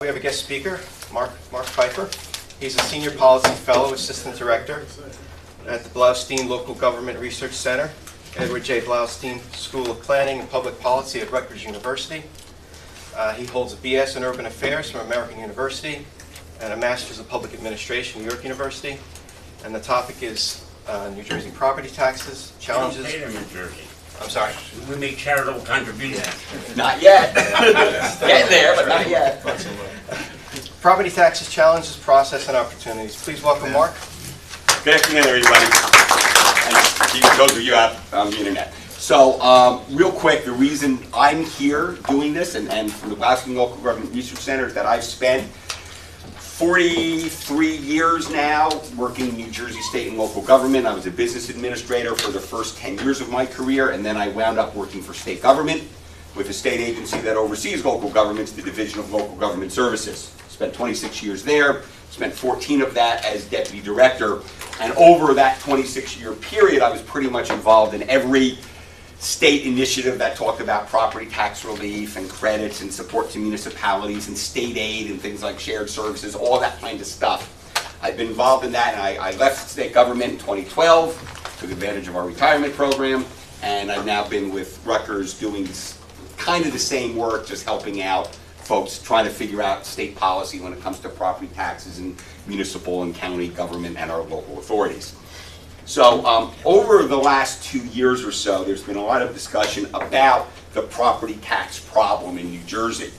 We have a guest speaker, Marc Pfeiffer. He's a Senior Policy Fellow, Assistant Director at the Blaustein Local Government Research Center, Edward J. Blaustein School of Planning and Public Policy at Rutgers University. He holds a BS in Urban Affairs from American University and a Master's of Public Administration, New York University. And the topic is New Jersey property taxes, challenges. We don't pay to New Jersey. I'm sorry. We make charitable contributions. Not yet. Getting there, but not yet. Property taxes, challenges, process, and opportunities. Please welcome Marc. Good afternoon, everybody. And keep those of you out on the internet. So, real quick, the reason I'm here doing this, and from the Blaustein Local Government Research Center, is that I've spent 43 years now working in New Jersey state and local government. I was a business administrator for the first 10 years of my career, and then I wound up working for state government with a state agency that oversees local governments, the Division of Local Government Services. Spent 26 years there, spent 14 of that as deputy director, and over that 26-year period, I was pretty much involved in every state initiative that talked about property tax relief and credits and support to municipalities and state aid and things like shared services, all that kind of stuff. I've been involved in that, and I left state government in 2012, took advantage of our retirement program, and I've now been with Rutgers doing kind of the same work, just helping out folks trying to figure out state policy when it comes to property taxes and municipal and county government and our local authorities. So over the last 2 years or so, there's been a lot of discussion about the property tax problem in New Jersey.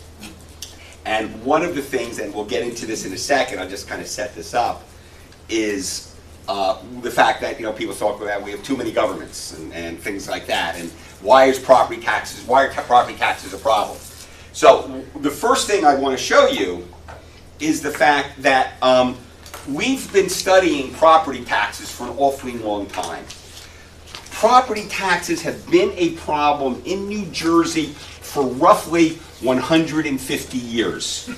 And one of the things, and we'll get into this in a second, I'll just kind of set this up, is the fact that people talk about we have too many governments and things like that, and why are property taxes a problem? So the first thing I want to show you is the fact that we've been studying property taxes for an awfully long time. Property taxes have been a problem in New Jersey for roughly 150 years.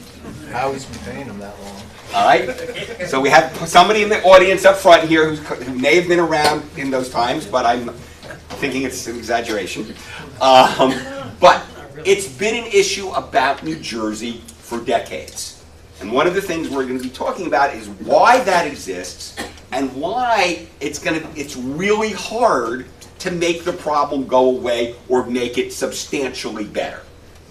How he's been paying them that long? All right? So we have somebody in the audience up front here who may have been around in those times, but I'm thinking it's an exaggeration. But it's been an issue about New Jersey for decades. And one of the things we're going to be talking about is why that exists and why it's really hard to make the problem go away or make it substantially better.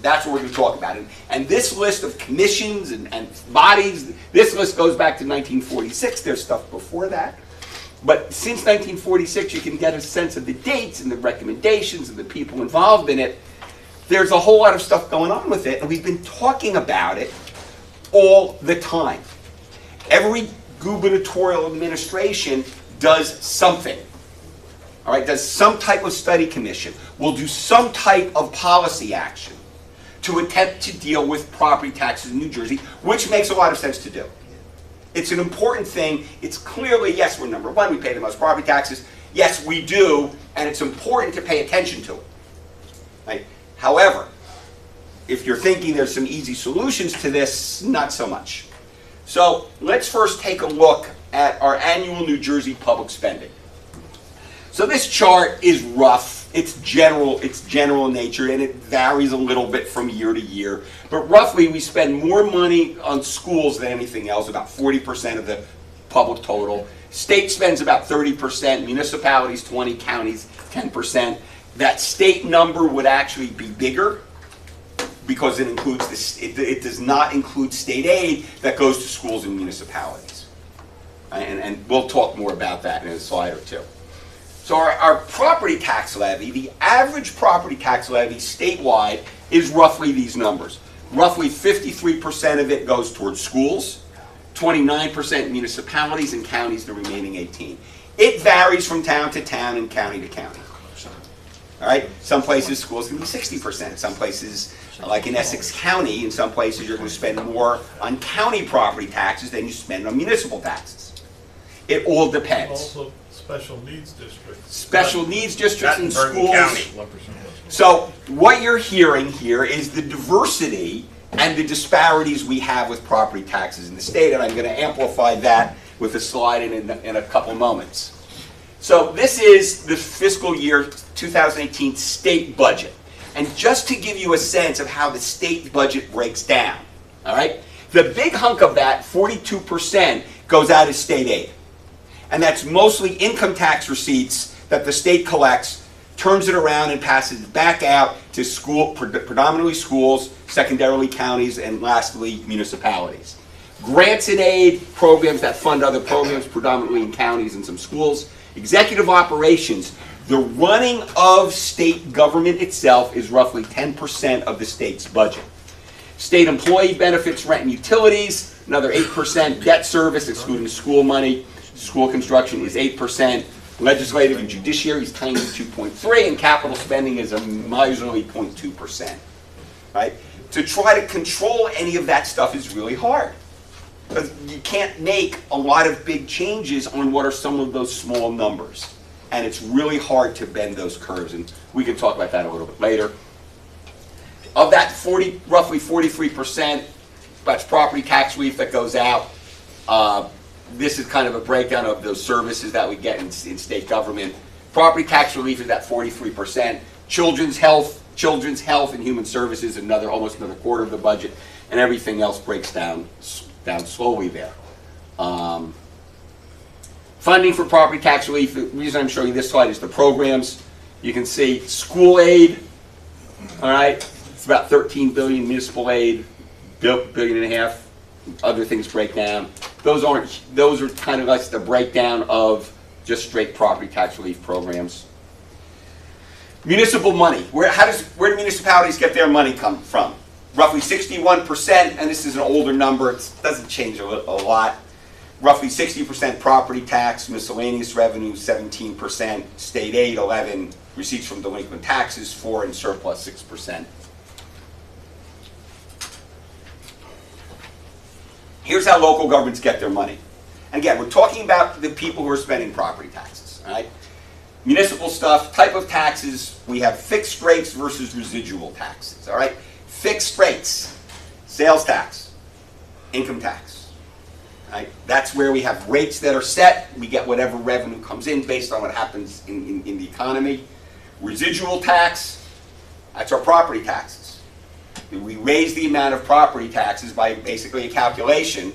That's what we're going to talk about. And this list of commissions and bodies, this list goes back to 1946. There's stuff before that. But since 1946, you can get a sense of the dates and the recommendations and the people involved in it. There's a whole lot of stuff going on with it, and we've been talking about it all the time. Every gubernatorial administration does something. All right, does some type of study commission, will do some type of policy action to attempt to deal with property taxes in New Jersey, which makes a lot of sense to do. It's an important thing. It's clearly, yes, we're number one, we pay the most property taxes. Yes, we do, and it's important to pay attention to it. Right? However, if you're thinking there's some easy solutions to this, not so much. So let's first take a look at our annual New Jersey public spending. So this chart is rough, it's general in nature, and it varies a little bit from year to year. But roughly we spend more money on schools than anything else, about 40% of the public total. State spends about 30%, municipalities 20%, counties 10%. That state number would actually be bigger, because it includes it does not include state aid that goes to schools and municipalities. And we'll talk more about that in a slide or two. So our property tax levy, the average property tax levy statewide is roughly these numbers. Roughly 53% of it goes towards schools, 29% municipalities, and counties the remaining 18%. It varies from town to town and county to county. All right, some places schools can be 60%. Some places, like in Essex County, in some places you're going to spend more on county property taxes than you spend on municipal taxes. It all depends. Also, special needs districts. Special needs districts and schools. County. So what you're hearing here is the diversity and the disparities we have with property taxes in the state, and I'm going to amplify that with a slide in a couple moments. So this is the fiscal year 2018 state budget. And just to give you a sense of how the state budget breaks down, all right? The big hunk of that, 42%, goes out as state aid. And that's mostly income tax receipts that the state collects, turns it around and passes it back out to predominantly schools, secondarily counties, and lastly municipalities. Grants and aid, programs that fund other programs, predominantly in counties and some schools. Executive operations, the running of state government itself is roughly 10% of the state's budget. State employee benefits, rent and utilities, another 8%. Debt service, excluding school money, school construction is 8%. Legislative and judiciary is tiny 2.3%, and capital spending is a miserly 0.2%. Right? To try to control any of that stuff is really hard, because you can't make a lot of big changes on what are some of those small numbers. And it's really hard to bend those curves, and we can talk about that a little bit later. Of that roughly 43%, that's property tax relief that goes out. This is kind of a breakdown of those services that we get in state government. Property tax relief is at 43%. Children's health and human services, almost another quarter of the budget, and everything else breaks down slowly there. Funding for property tax relief, the reason I'm showing you this slide is the programs. You can see school aid, all right, it's about 13 billion, municipal aid, $1.5 billion, other things break down. Those are kind of like the breakdown of just straight property tax relief programs. Municipal money, where do municipalities get their money come from? Roughly 61%, and this is an older number, it doesn't change a lot. Roughly 60% property tax, miscellaneous revenue 17%, state aid 11%, receipts from delinquent taxes 4%, and surplus 6%. Here's how local governments get their money. And again, we're talking about the people who are spending property taxes, all right? Municipal stuff, type of taxes, we have fixed rates versus residual taxes, all right? Fixed rates, sales tax, income tax, right? That's where we have rates that are set. We get whatever revenue comes in based on what happens in the economy. Residual tax, that's our property taxes. We raise the amount of property taxes by basically a calculation,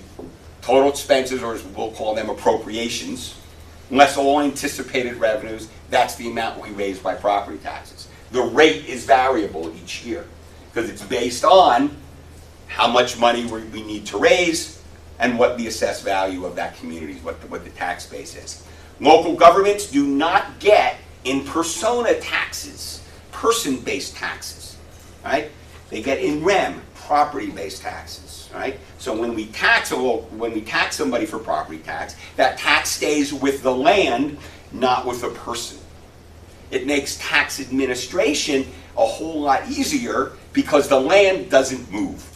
total expenses, or as we'll call them appropriations, less all anticipated revenues. That's the amount we raise by property taxes. The rate is variable each year because it's based on how much money we need to raise and what the assessed value of that community is, what the tax base is. Local governments do not get in persona taxes, person-based taxes, right? They get in rem, property-based taxes, right? So when we tax somebody for property tax, that tax stays with the land, not with the person. It makes tax administration a whole lot easier because the land doesn't move.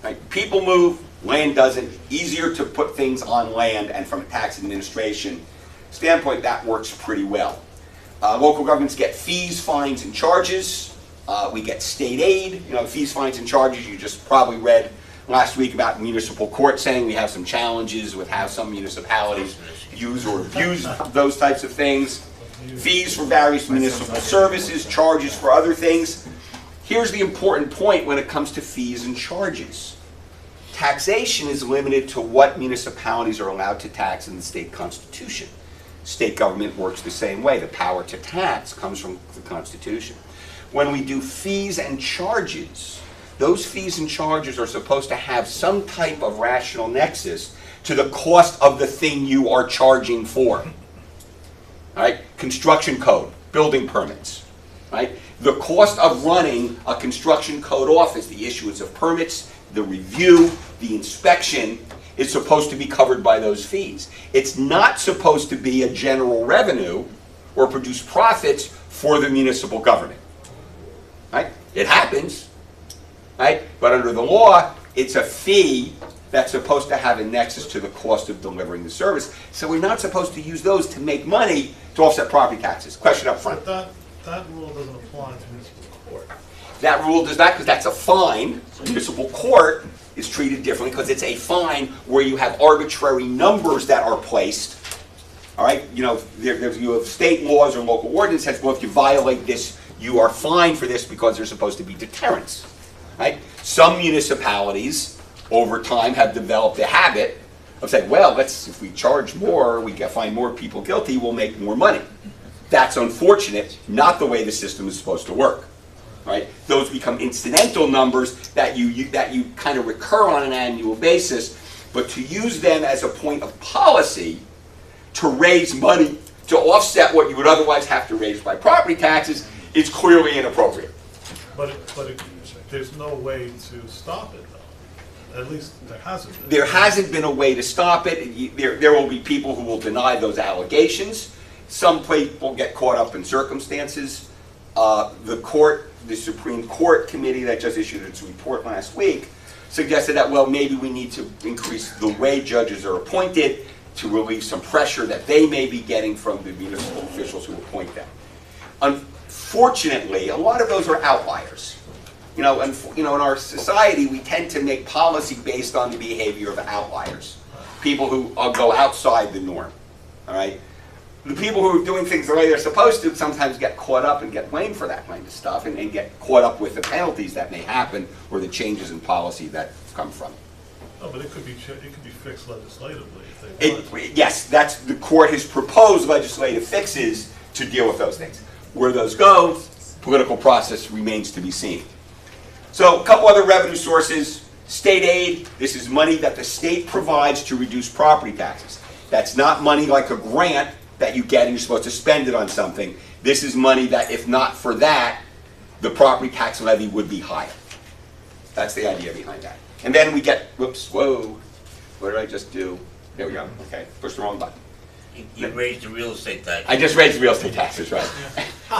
Right? People move, land doesn't. Easier to put things on land, and from a tax administration standpoint, that works pretty well. Local governments get fees, fines, and charges. We get state aid. You know, fees, fines, and charges. You just probably read last week about municipal court saying we have some challenges with how some municipalities use or abuse those types of things. Fees for various municipal services, charges for other things. Here's the important point when it comes to fees and charges. Taxation is limited to what municipalities are allowed to tax in the state constitution. State government works the same way. The power to tax comes from the Constitution. When we do fees and charges, those fees and charges are supposed to have some type of rational nexus to the cost of the thing you are charging for. Right? Construction code, building permits. Right? The cost of running a construction code office, the issuance of permits, the review, the inspection, is supposed to be covered by those fees. It's not supposed to be a general revenue or produce profits for the municipal government. Right? It happens, right? But under the law, it's a fee that's supposed to have a nexus to the cost of delivering the service. So we're not supposed to use those to make money to offset property taxes. Question up front. But that rule doesn't apply to municipal court. That rule does not, because that's a fine. Municipal court is treated differently because it's a fine where you have arbitrary numbers that are placed. All right, you know, you have state laws or local ordinance that says, well, if you violate this, you are fined for this because there's supposed to be deterrence. Right? Some municipalities over time have developed a habit of saying, well, if we charge more, find more people guilty, we'll make more money. That's unfortunate, not the way the system is supposed to work. Right? Those become incidental numbers that you kind of recur on an annual basis, but to use them as a point of policy to raise money to offset what you would otherwise have to raise by property taxes is clearly inappropriate. But there's no way to stop it, though. At least there hasn't been. There hasn't been a way to stop it. There will be people who will deny those allegations. Some people get caught up in circumstances. The Supreme Court committee that just issued its report last week suggested that, well, maybe we need to increase the way judges are appointed to relieve some pressure that they may be getting from the municipal officials who appoint them. Unfortunately, a lot of those are outliers. In our society, we tend to make policy based on the behavior of outliers, people who go outside the norm. All right. The people who are doing things the way they're supposed to sometimes get caught up and get blamed for that kind of stuff and get caught up with the penalties that may happen or the changes in policy that come from it. No, but it could be fixed legislatively if they want. Yes, the court has proposed legislative fixes to deal with those things. Where those go, political process remains to be seen. So a couple other revenue sources. State aid, this is money that the state provides to reduce property taxes. That's not money like a grant that you get and you're supposed to spend it on something. This is money that, if not for that, the property tax levy would be higher. That's the idea behind that. And then we get, whoops, whoa, what did I just do? There we go, okay, push the wrong button. You raised the real estate tax. I just raised the real estate taxes, right?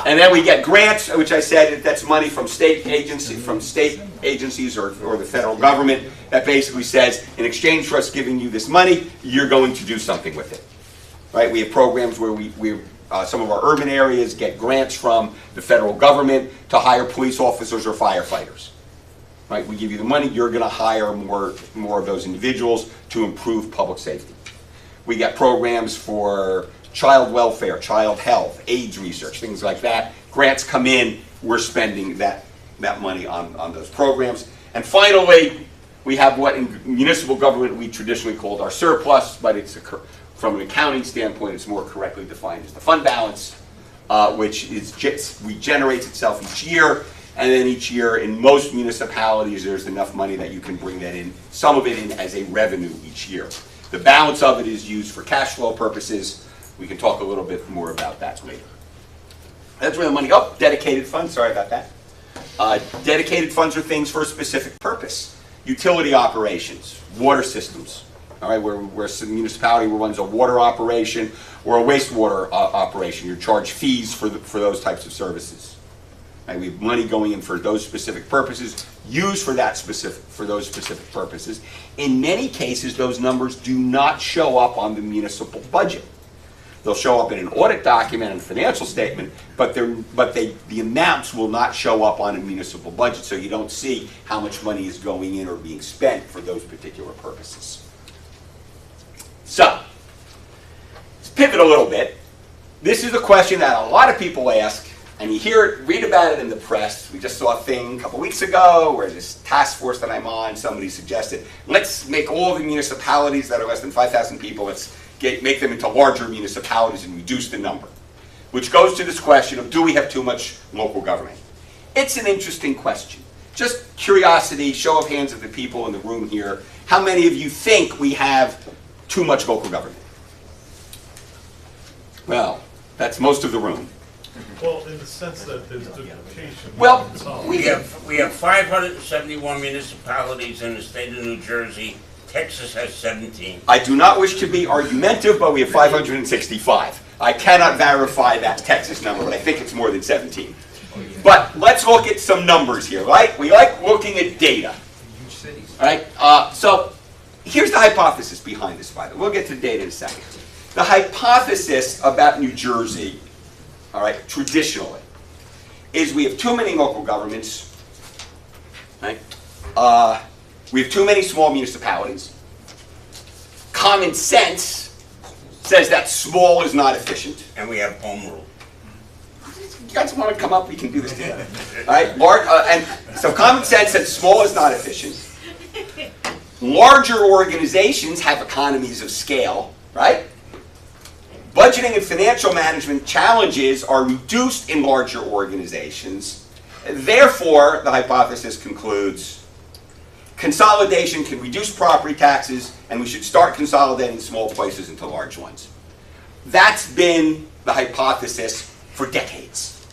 And then we get grants, which I said that's money from state agencies or the federal government that basically says, in exchange for us giving you this money, you're going to do something with it. Right? We have programs where some of our urban areas get grants from the federal government to hire police officers or firefighters. Right? We give you the money, you're going to hire more of those individuals to improve public safety. We get programs for child welfare, child health, AIDS research, things like that. Grants come in, we're spending that money on those programs. And finally, we have what in municipal government we traditionally called our surplus, but it's from an accounting standpoint, it's more correctly defined as the fund balance, which regenerates itself each year. And then each year, in most municipalities, there's enough money that you can bring that in, some of it in as a revenue each year. The balance of it is used for cash flow purposes. We can talk a little bit more about that later. That's where the money, dedicated funds, sorry about that. Dedicated funds are things for a specific purpose. Utility operations, water systems, all right, where some municipality runs a water operation or a wastewater operation. You charge fees for those types of services. Right, we have money going in for those specific purposes, used for those specific purposes. In many cases, those numbers do not show up on the municipal budget. They'll show up in an audit document and financial statement, but the amounts will not show up on a municipal budget, so you don't see how much money is going in or being spent for those particular purposes. So, let's pivot a little bit. This is a question that a lot of people ask, and you read about it in the press. We just saw a thing a couple weeks ago where this task force that I'm on, somebody suggested, let's make all the municipalities that are less than 5,000 people, let's make them into larger municipalities and reduce the number. Which goes to this question of, do we have too much local government? It's an interesting question. Just curiosity, show of hands of the people in the room here. How many of you think we have too much local government? Well, that's most of the room. Well, in the sense that there's duplication. Well, We have 571 municipalities in the state of New Jersey. Texas has 17. I do not wish to be argumentative, but we have 565. I cannot verify that Texas number, but I think it's more than 17. But let's look at some numbers here, right? We like looking at data. All right? So here's the hypothesis behind this, by the way. We'll get to the data in a second. The hypothesis about New Jersey, all right, traditionally, is we have too many local governments, right? We have too many small municipalities. Common sense says that small is not efficient. And we have home rule. You guys want to come up? We can do this together. All right, Marc, and so common sense says small is not efficient. Larger organizations have economies of scale, right? Budgeting and financial management challenges are reduced in larger organizations. Therefore, the hypothesis concludes, consolidation can reduce property taxes, and we should start consolidating small places into large ones. That's been the hypothesis for decades.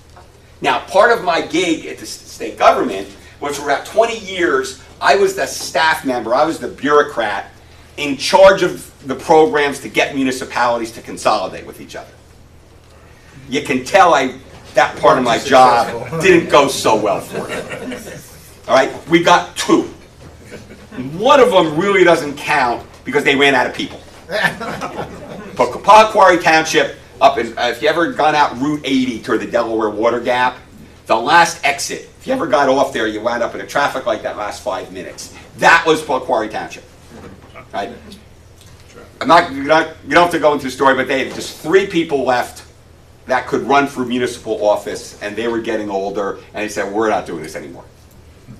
Now, part of my gig at the state government was for about 20 years, I was the staff member, I was the bureaucrat in charge of the programs to get municipalities to consolidate with each other. You can tell that part of my job didn't go so well for me. All right, we got 2. One of them really doesn't count because they ran out of people. But Quarry Township, if you ever gone out Route 80 toward the Delaware Water Gap, the last exit, if you ever got off there, you wound up in a traffic light that last 5 minutes. That was Quarry Township. Right? You don't have to go into the story, but they had just 3 people left that could run for municipal office, and they were getting older, and they said, we're not doing this anymore.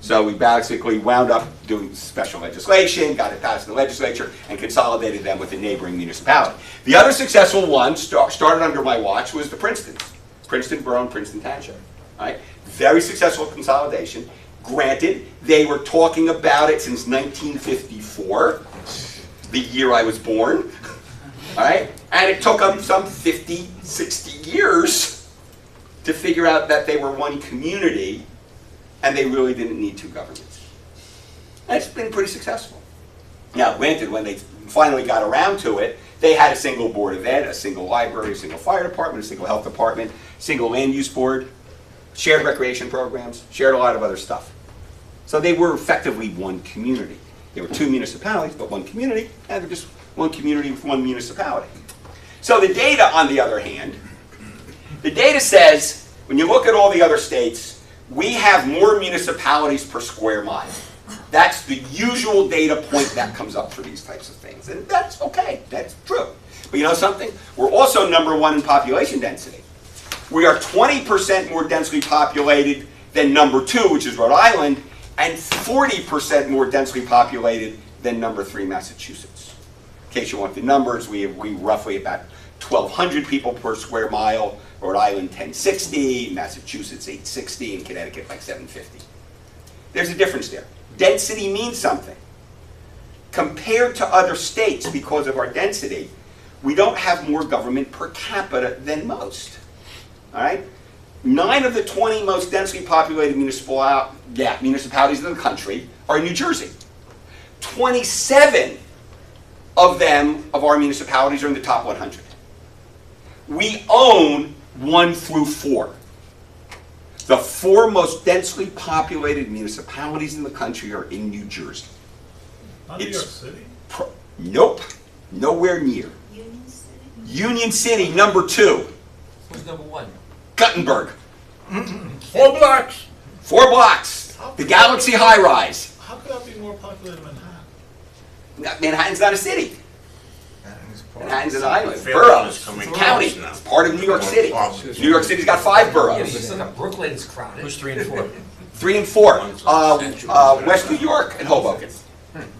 So we basically wound up doing special legislation, got it passed in the legislature, and consolidated them with a neighboring municipality. The other successful one, started under my watch, was the Princetons. Princeton Borough and Princeton Township. Right? Very successful consolidation. Granted, they were talking about it since 1954, the year I was born. All right? And it took them some 50, 60 years to figure out that they were one community and they really didn't need 2 governments. And it's been pretty successful. Now, granted, when they finally got around to it, they had a single board of ed, a single library, a single fire department, a single health department, single land use board, shared recreation programs, shared a lot of other stuff. So they were effectively one community. There were 2 municipalities, but one community, and they're just one community with one municipality. So the data, on the other hand, the data says, when you look at all the other states, we have more municipalities per square mile. That's the usual data point that comes up for these types of things. And that's okay, that's true. But you know something? We're also #1 in population density. We are 20% more densely populated than #2, which is Rhode Island, and 40% more densely populated than #3, Massachusetts. In case you want the numbers, we roughly about 1,200 people per square mile, Rhode Island 1060, Massachusetts 860, and Connecticut like 750. There's a difference there. Density means something. Compared to other states, because of our density, we don't have more government per capita than most. All right? 9 of the 20 most densely populated municipalities in the country are in New Jersey. 27 of our municipalities are in the top 100. We own 1 through 4. The 4 most densely populated municipalities in the country are in New Jersey. Not New York City? Nope. Nowhere near. Union City, #2. Who's #1? Guttenberg. 4 blocks. 4 blocks. The Galaxy high rise. How could that be more popular than Manhattan? Manhattan's not a city. Manhattan's an island. Fairfield Borough. is coming County. close now. It's part of New York City. Awesome. New York City's got 5 Yeah, but boroughs. you still got Brooklyn's crowded. Who's 3 and 4? 3 and 4. West New York and Hoboken.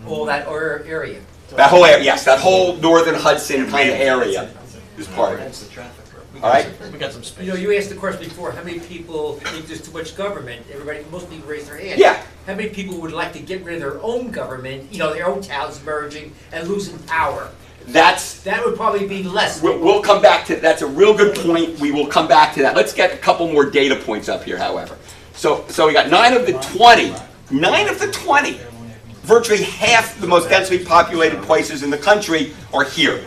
All that area. That whole area, yes, that whole northern Hudson kind of area is part of it. That's the traffic. All right? We got some space. You know, you asked the question before, how many people think there's too much government? Most people raise their hand. Yeah. How many people would like to get rid of their own government, their own towns merging and losing power? That would probably be less. We'll come back to, that's a real good point. We will come back to that. Let's get a couple more data points up here, however. So we got 9 of the 20. 9 of the 20. Virtually half the most densely populated places in the country are here.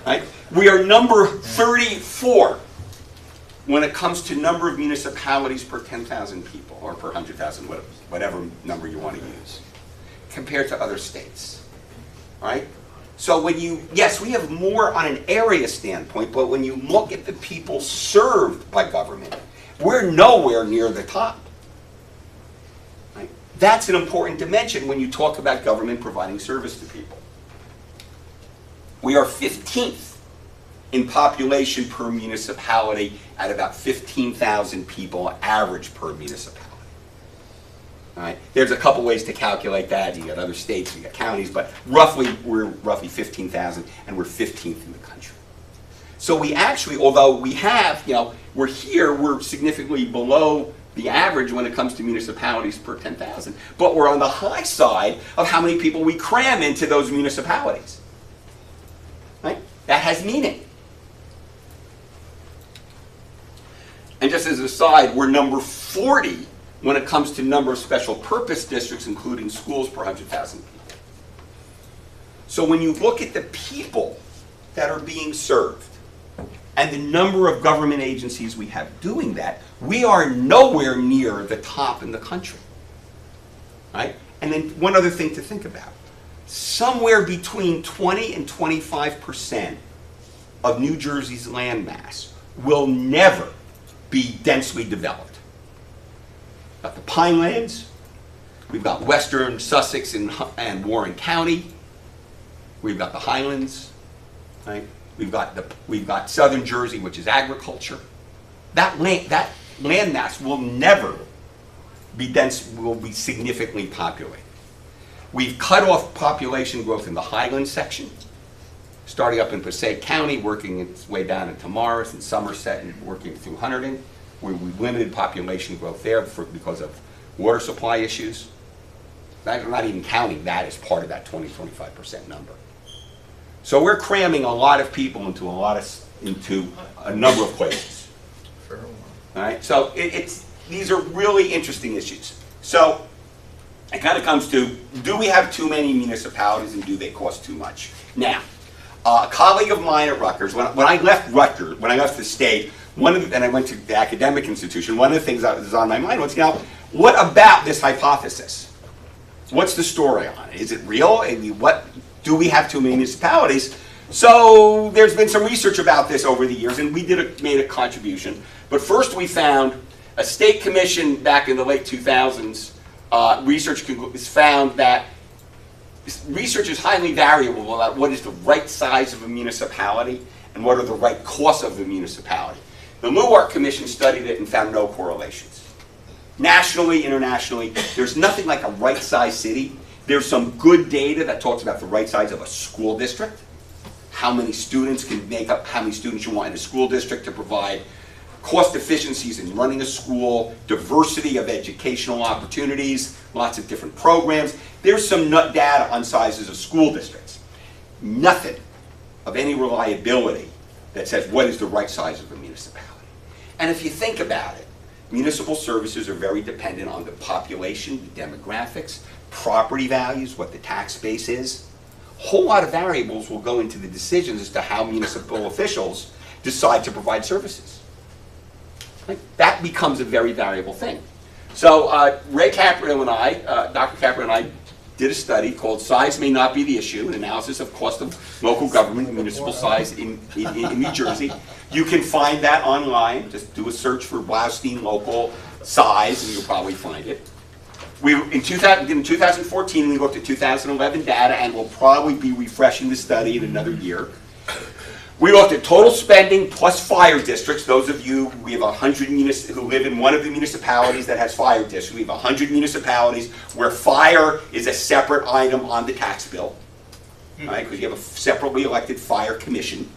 Right? We are number 34 when it comes to number of municipalities per 10,000 people, or per 100,000, whatever number you want to use, compared to other states. All right? So yes, we have more on an area standpoint, but when you look at the people served by government, we're nowhere near the top. Right? That's an important dimension when you talk about government providing service to people. We are 15th in population per municipality at about 15,000 people average per municipality. All right? There's a couple ways to calculate that. You got other states, you got counties, but roughly, we're roughly 15,000, and we're 15th in the country. So we actually, although we have, we're significantly below the average when it comes to municipalities per 10,000, but we're on the high side of how many people we cram into those municipalities. Right? That has meaning. And just as an aside, we're number 40 when it comes to number of special purpose districts, including schools per 100,000 people. So when you look at the people that are being served and the number of government agencies we have doing that, we are nowhere near the top in the country. Right? And then one other thing to think about. Somewhere between 20 and 25% of New Jersey's land mass will never be densely developed. We've got the Pinelands, we've got Western Sussex and Warren County, we've got the Highlands, right? We've got Southern Jersey, which is agriculture. That land mass will never be dense, will be significantly populated. We've cut off population growth in the Highlands section, starting up in Passaic County, working its way down into Morris and Somerset, and working through Hunterdon, where we limited population growth there because of water supply issues. I'm not even counting that as part of that 20-25% number. So we're cramming a lot of people into a number of places. Fair one. All right, so these are really interesting issues. So it kind of comes to, do we have too many municipalities and do they cost too much? Now, a colleague of mine at Rutgers, when I left Rutgers, when I left the state, and I went to the academic institution, one of the things that was on my mind was, what about this hypothesis? What's the story on it? Is it real? Do we have too many municipalities? So there's been some research about this over the years, and we made a contribution. But first we found a state commission back in the late 2000s, research found that research is highly variable about what is the right size of a municipality and what are the right costs of the municipality. The Newark Commission studied it and found no correlations. Nationally, internationally, there's nothing like a right size city. There's some good data that talks about the right size of a school district, how many students can make up, how many students you want in a school district to provide cost efficiencies in running a school, diversity of educational opportunities, lots of different programs. There's some data on sizes of school districts. Nothing of any reliability that says what is the right size of a municipality. And if you think about it, municipal services are very dependent on the population, the demographics, property values, what the tax base is. A whole lot of variables will go into the decisions as to how municipal officials decide to provide services. That becomes a very variable thing. So Ray Caprio and I, Dr. Caprio and I, did a study called Size May Not Be the Issue, an analysis of cost of local government and municipal size in New Jersey. You can find that online. Just do a search for Blaustein local size and you'll probably find it. In 2014, we looked at 2011 data, and we'll probably be refreshing the study in another year. We looked at total spending plus fire districts. Those of you, we have 100 who live in one of the municipalities that has fire districts. We have 100 municipalities where fire is a separate item on the tax bill, right? Because you have a separately elected fire commission.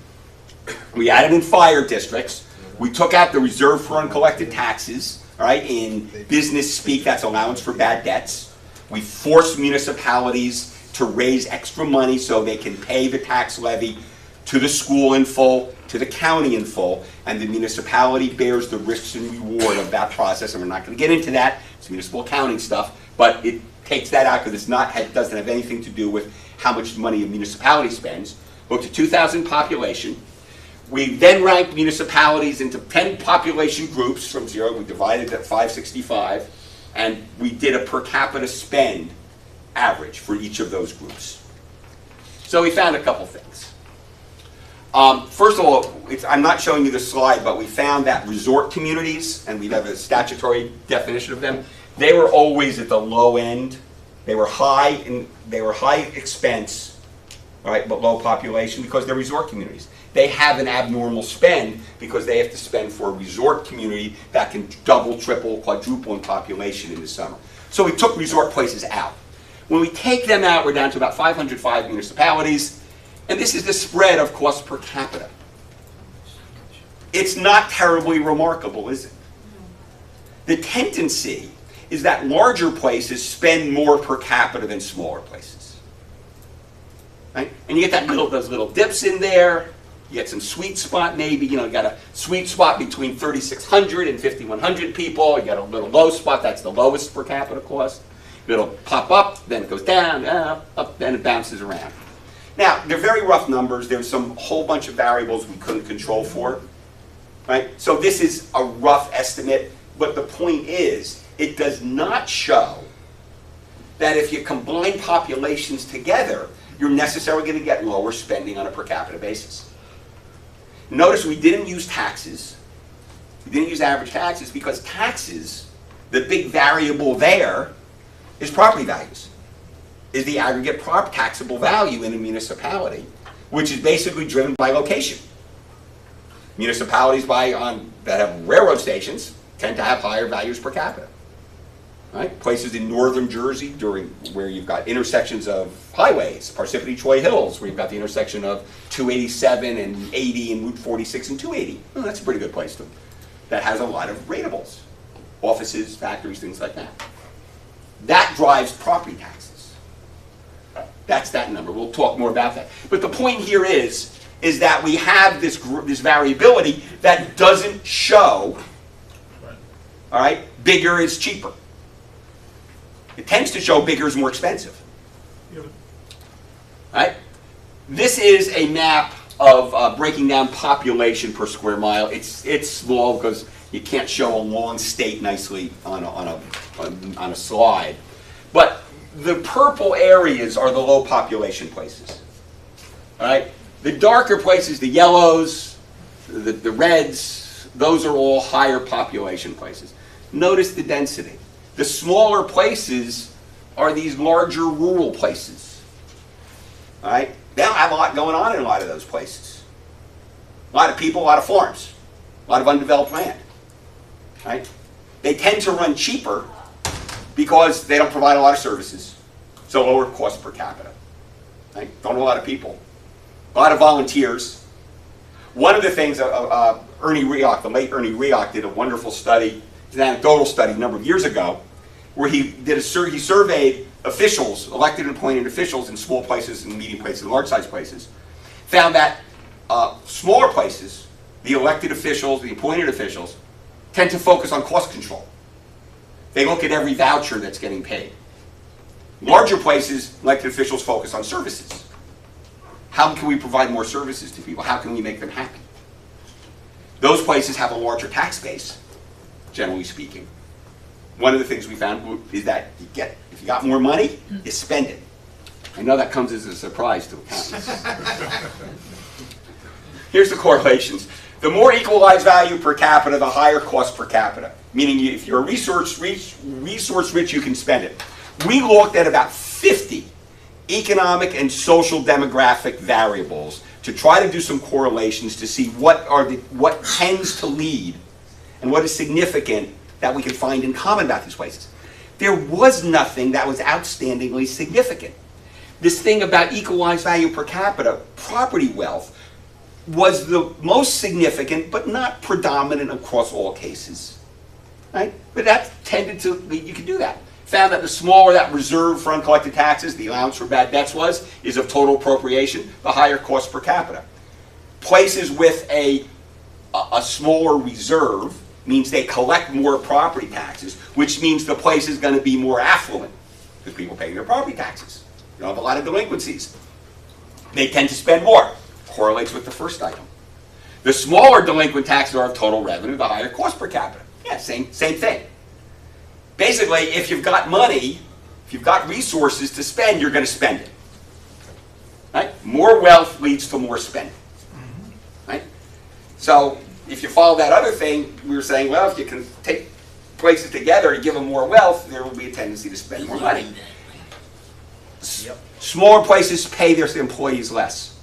We added in fire districts. We took out the reserve for uncollected taxes, all right? In business speak, that's allowance for bad debts. We forced municipalities to raise extra money so they can pay the tax levy to the school in full, to the county in full, and the municipality bears the risks and reward of that process, and we're not going to get into that. It's municipal accounting stuff, but it takes that out because it doesn't have anything to do with how much money a municipality spends. Looked at 2,000 population. We then ranked municipalities into 10 population groups from 0. We divided at 565, and we did a per capita spend average for each of those groups. So we found a couple things. First of all, I'm not showing you the slide, but we found that resort communities, and we have a statutory definition of them, they were always at the low end. They were high expense, right, but low population because they're resort communities. They have an abnormal spend because they have to spend for a resort community that can double, triple, quadruple in population in the summer. So we took resort places out. When we take them out, we're down to about 505 municipalities, and this is the spread of cost per capita. It's not terribly remarkable, is it? The tendency is that larger places spend more per capita than smaller places. Right? And you get those little dips in there. You get some sweet spot maybe. You got a sweet spot between 3,600 and 5,100 people. You got a little low spot, that's the lowest per capita cost. It'll pop up, then it goes down, up, then it bounces around. Now, they're very rough numbers. There's some whole bunch of variables we couldn't control for. Right? So this is a rough estimate, but the point is, it does not show that if you combine populations together, you're necessarily going to get lower spending on a per capita basis. Notice we didn't use taxes. We didn't use average taxes because taxes, the big variable there, is property values, is the aggregate taxable value in a municipality, which is basically driven by location. Municipalities that have railroad stations tend to have higher values per capita. Right? Places in northern Jersey where you've got intersections of highways, Parsippany-Troy Hills, where you've got the intersection of 287 and 80 and Route 46 and 280. Well, that's a pretty good place that has a lot of rateables. Offices, factories, things like that. That drives property taxes. That's that number. We'll talk more about that. But the point here is that we have this variability that doesn't show, all right, bigger is cheaper. It tends to show bigger is more expensive. Yeah, Right? This is a map of breaking down population per square mile. It's small because you can't show a long state nicely on a slide. But the purple areas are the low population places. All right? The darker places, the yellows, the reds, those are all higher population places. Notice the density. The smaller places are these larger rural places. All right? They don't have a lot going on in a lot of those places. A lot of people, a lot of farms, a lot of undeveloped land. Right? They tend to run cheaper because they don't provide a lot of services, so lower cost per capita. Right? Don't have a lot of people. A lot of volunteers. One of the things, Ernie Rioch, the late Ernie Rioch, did a wonderful study, an anecdotal study a number of years ago, where he surveyed officials, elected and appointed officials in small places and medium places and large-sized places, found that smaller places, the elected officials, the appointed officials, tend to focus on cost control. They look at every voucher that's getting paid. Larger places, elected officials focus on services. How can we provide more services to people? How can we make them happy? Those places have a larger tax base, generally speaking. One of the things we found is that if you got more money, you spend it. I know that comes as a surprise to accountants. Here's the correlations. The more equalized value per capita, the higher cost per capita. Meaning if you're resource rich, you can spend it. We looked at about 50 economic and social demographic variables to try to do some correlations to see what tends to lead and what is significant that we can find in common about these places. There was nothing that was outstandingly significant. This thing about equalized value per capita, property wealth, was the most significant, but not predominant across all cases. Right? But that tended to lead you could do that. Found that the smaller that reserve for uncollected taxes, the allowance for bad debts is of total appropriation, the higher cost per capita. Places with a smaller reserve means they collect more property taxes, which means the place is going to be more affluent because people pay their property taxes. You don't have a lot of delinquencies. They tend to spend more. Correlates with the first item. The smaller delinquent taxes are of total revenue, the higher cost per capita. Yeah, same thing. Basically, if you've got money, if you've got resources to spend, you're going to spend it. Right? More wealth leads to more spending. Right? So, if you follow that other thing, we were saying, well, if you can take places together and give them more wealth, there will be a tendency to spend more money. Smaller places pay their employees less.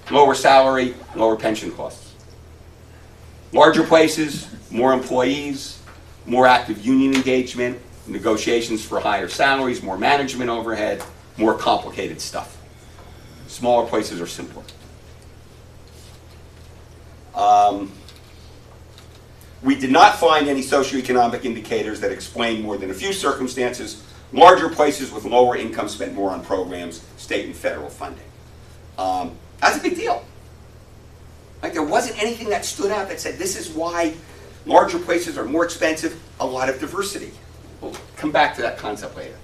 Lower salary, lower pension costs. Larger places, more employees, more active union engagement, negotiations for higher salaries, more management overhead, more complicated stuff. Smaller places are simpler. We did not find any socioeconomic indicators that explain more than a few circumstances. Larger places with lower income spent more on programs, state and federal funding. That's a big deal. Like, there wasn't anything that stood out that said this is why larger places are more expensive. A lot of diversity. We'll come back to that concept later.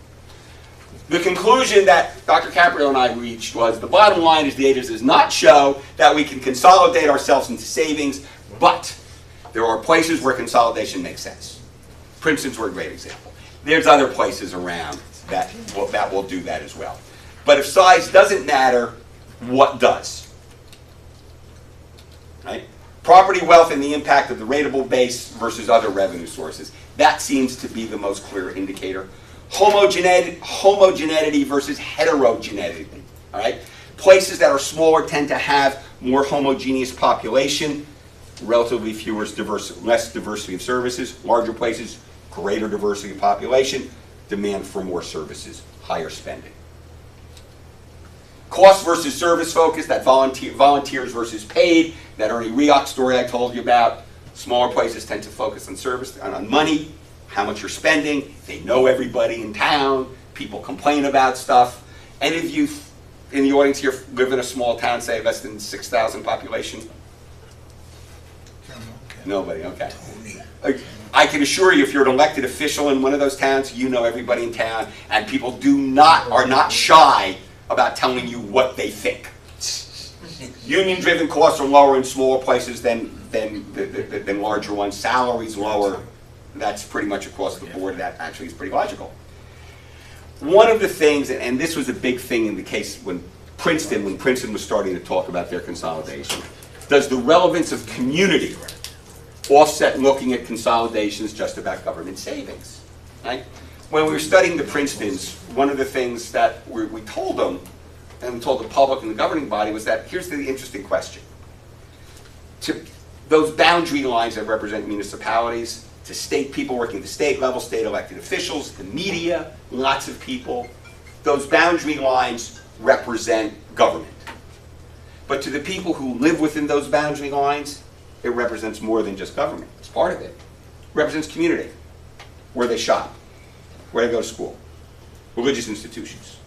The conclusion that Dr. Caprio and I reached was the bottom line is the data does not show that we can consolidate ourselves into savings, but there are places where consolidation makes sense. Princeton's were a great example. There's other places around that will do that as well. But if size doesn't matter, what does? Right? Property wealth and the impact of the rateable base versus other revenue sources. That seems to be the most clear indicator. Homogeneity versus heterogeneity. All right? Places that are smaller tend to have more homogeneous population, relatively less diversity of services. Larger places, greater diversity of population, demand for more services, higher spending. Cost versus service focus, that volunteers versus paid, that Ernie Rioch story I told you about. Smaller places tend to focus on service, on money, how much you're spending. They know everybody in town. People complain about stuff. And if you, in the audience here, live in a small town, say less than 6,000 population? Nobody, okay. I can assure you, if you're an elected official in one of those towns, you know everybody in town, and people are not shy about telling you what they think. Union-driven costs are lower in smaller places than larger ones. Salaries lower. That's pretty much across the board. That actually is pretty logical. One of the things, and this was a big thing in the case when Princeton was starting to talk about their consolidation, does the relevance of community offset looking at consolidations just about government savings? Right? When we were studying the Princetons, one of the things that we told them, and we told the public and the governing body, was that here's the interesting question. To those boundary lines that represent municipalities, to state people working at the state level, state elected officials, the media, lots of people, those boundary lines represent government. But to the people who live within those boundary lines, it represents more than just government. It's part of it. It represents community, where they shop, where they go to school, religious institutions,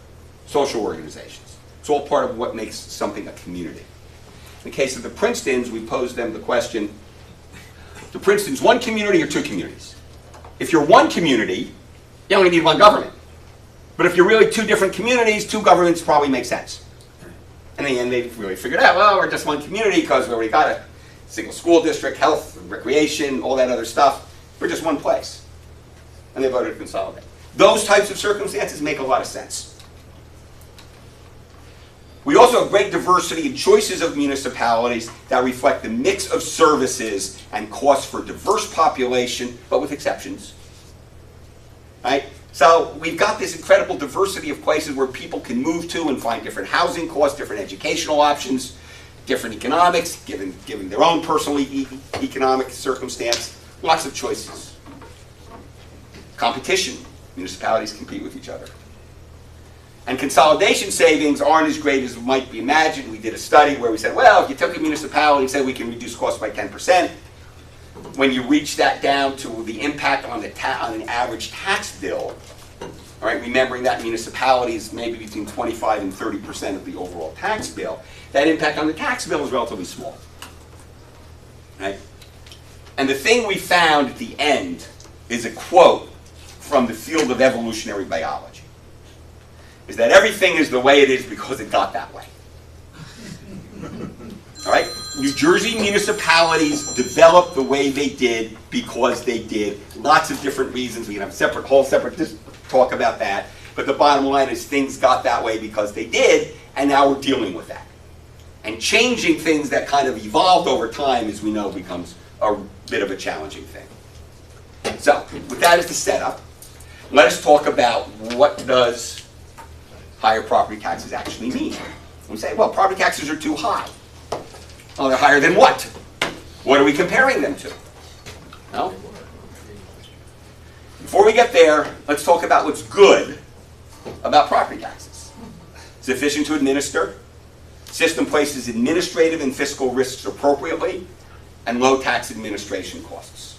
social organizations. It's all part of what makes something a community. In the case of the Princetons, we posed them the question, the Princetons one community or two communities? If you're one community, you only need one government. But if you're really two different communities, two governments probably make sense. And in the end, they really figured out, well, we're just one community because we already got a single school district, health, recreation, all that other stuff. We're just one place. And they voted to consolidate. Those types of circumstances make a lot of sense. We also have great diversity in choices of municipalities that reflect the mix of services and costs for diverse population, but with exceptions. Right? So we've got this incredible diversity of places where people can move to and find different housing costs, different educational options, different economics, given their own personal economic circumstance. Lots of choices. Competition. Municipalities compete with each other. And consolidation savings aren't as great as might be imagined. We did a study where we said, well, if you took a municipality and said we can reduce costs by 10%, when you reach that down to the impact on an average tax bill, all right, remembering that municipalities maybe between 25 and 30% of the overall tax bill, that impact on the tax bill is relatively small. Right? And the thing we found at the end is a quote from the field of evolutionary biology, is that everything is the way it is because it got that way. All right? New Jersey municipalities developed the way they did because they did. Lots of different reasons. We can have a whole separate talk about that. But the bottom line is things got that way because they did, and now we're dealing with that. And changing things that kind of evolved over time, as we know, becomes a bit of a challenging thing. So, with that as the setup, let us talk about what does higher property taxes actually mean. We say, well, property taxes are too high. Well, they're higher than what? What are we comparing them to? No? Before we get there, let's talk about what's good about property taxes. It's efficient to administer, system places administrative and fiscal risks appropriately, and low tax administration costs.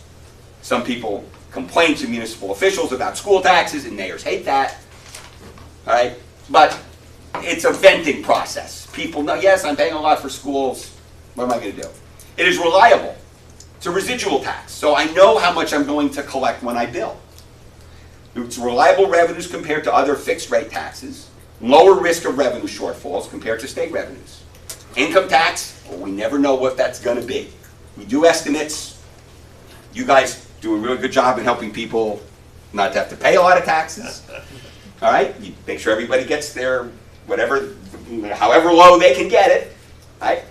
Some people complain to municipal officials about school taxes, and mayors hate that. All right, but it's a venting process. People know, yes, I'm paying a lot for schools. What am I going to do? It is reliable. It's a residual tax, so I know how much I'm going to collect when I bill. It's reliable revenues compared to other fixed rate taxes, lower risk of revenue shortfalls compared to state revenues. Income tax, well, we never know what that's going to be. We do estimates. You guys do a really good job in helping people not to have to pay a lot of taxes. All right, you make sure everybody gets their whatever, however low they can get it. Right?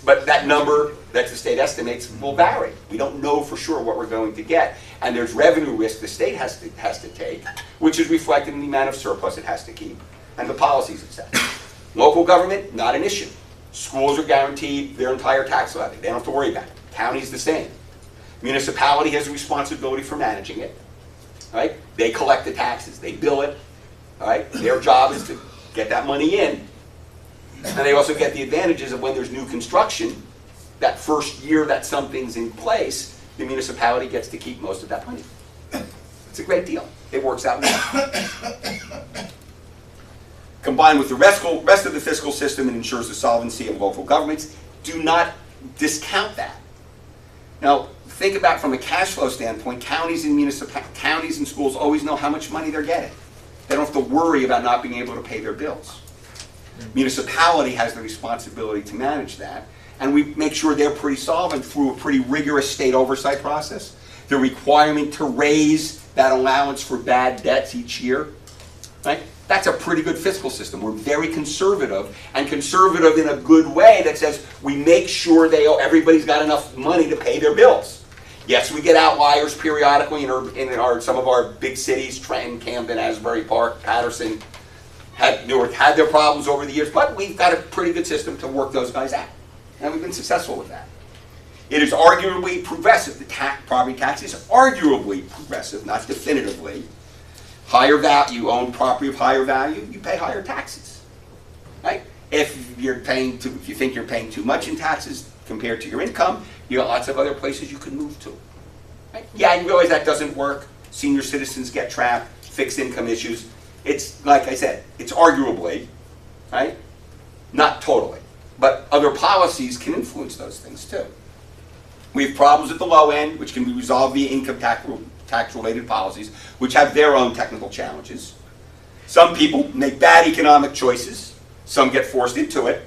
But that number that the state estimates will vary. We don't know for sure what we're going to get, and there's revenue risk the state has to take, which is reflected in the amount of surplus it has to keep and the policies it sets. Local government, not an issue. Schools are guaranteed their entire tax levy. They don't have to worry about it. County's the same. Municipality has a responsibility for managing it. Right? They collect the taxes. They bill it. All right? Their job is to get that money in. And they also get the advantages of when there's new construction, that first year that something's in place, the municipality gets to keep most of that money. It's a great deal. It works out well. Combined with the rest of the fiscal system, it ensures the solvency of local governments. Do not discount that. Now, think about from a cash flow standpoint, counties and schools always know how much money they're getting. They don't have to worry about not being able to pay their bills. Municipality has the responsibility to manage that, and we make sure they're pretty solvent through a pretty rigorous state oversight process. The requirement to raise that allowance for bad debts each year, right? That's a pretty good fiscal system. We're very conservative, and conservative in a good way that says we make sure everybody's got enough money to pay their bills. Yes, we get outliers periodically in some of our big cities, Trenton, Camden, Asbury Park, Patterson, had their problems over the years, but we've got a pretty good system to work those guys out. And we've been successful with that. It is arguably progressive. The property tax is arguably progressive, not definitively. Higher value, you own property of higher value, you pay higher taxes. Right? If you think you're paying too much in taxes compared to your income, you got lots of other places you can move to. Right? Yeah, you realize that doesn't work. Senior citizens get trapped, fixed income issues. It's, like I said, it's arguably, right? Not totally. But other policies can influence those things too. We have problems at the low end, which can be resolved via income tax-related policies, which have their own technical challenges. Some people make bad economic choices. Some get forced into it.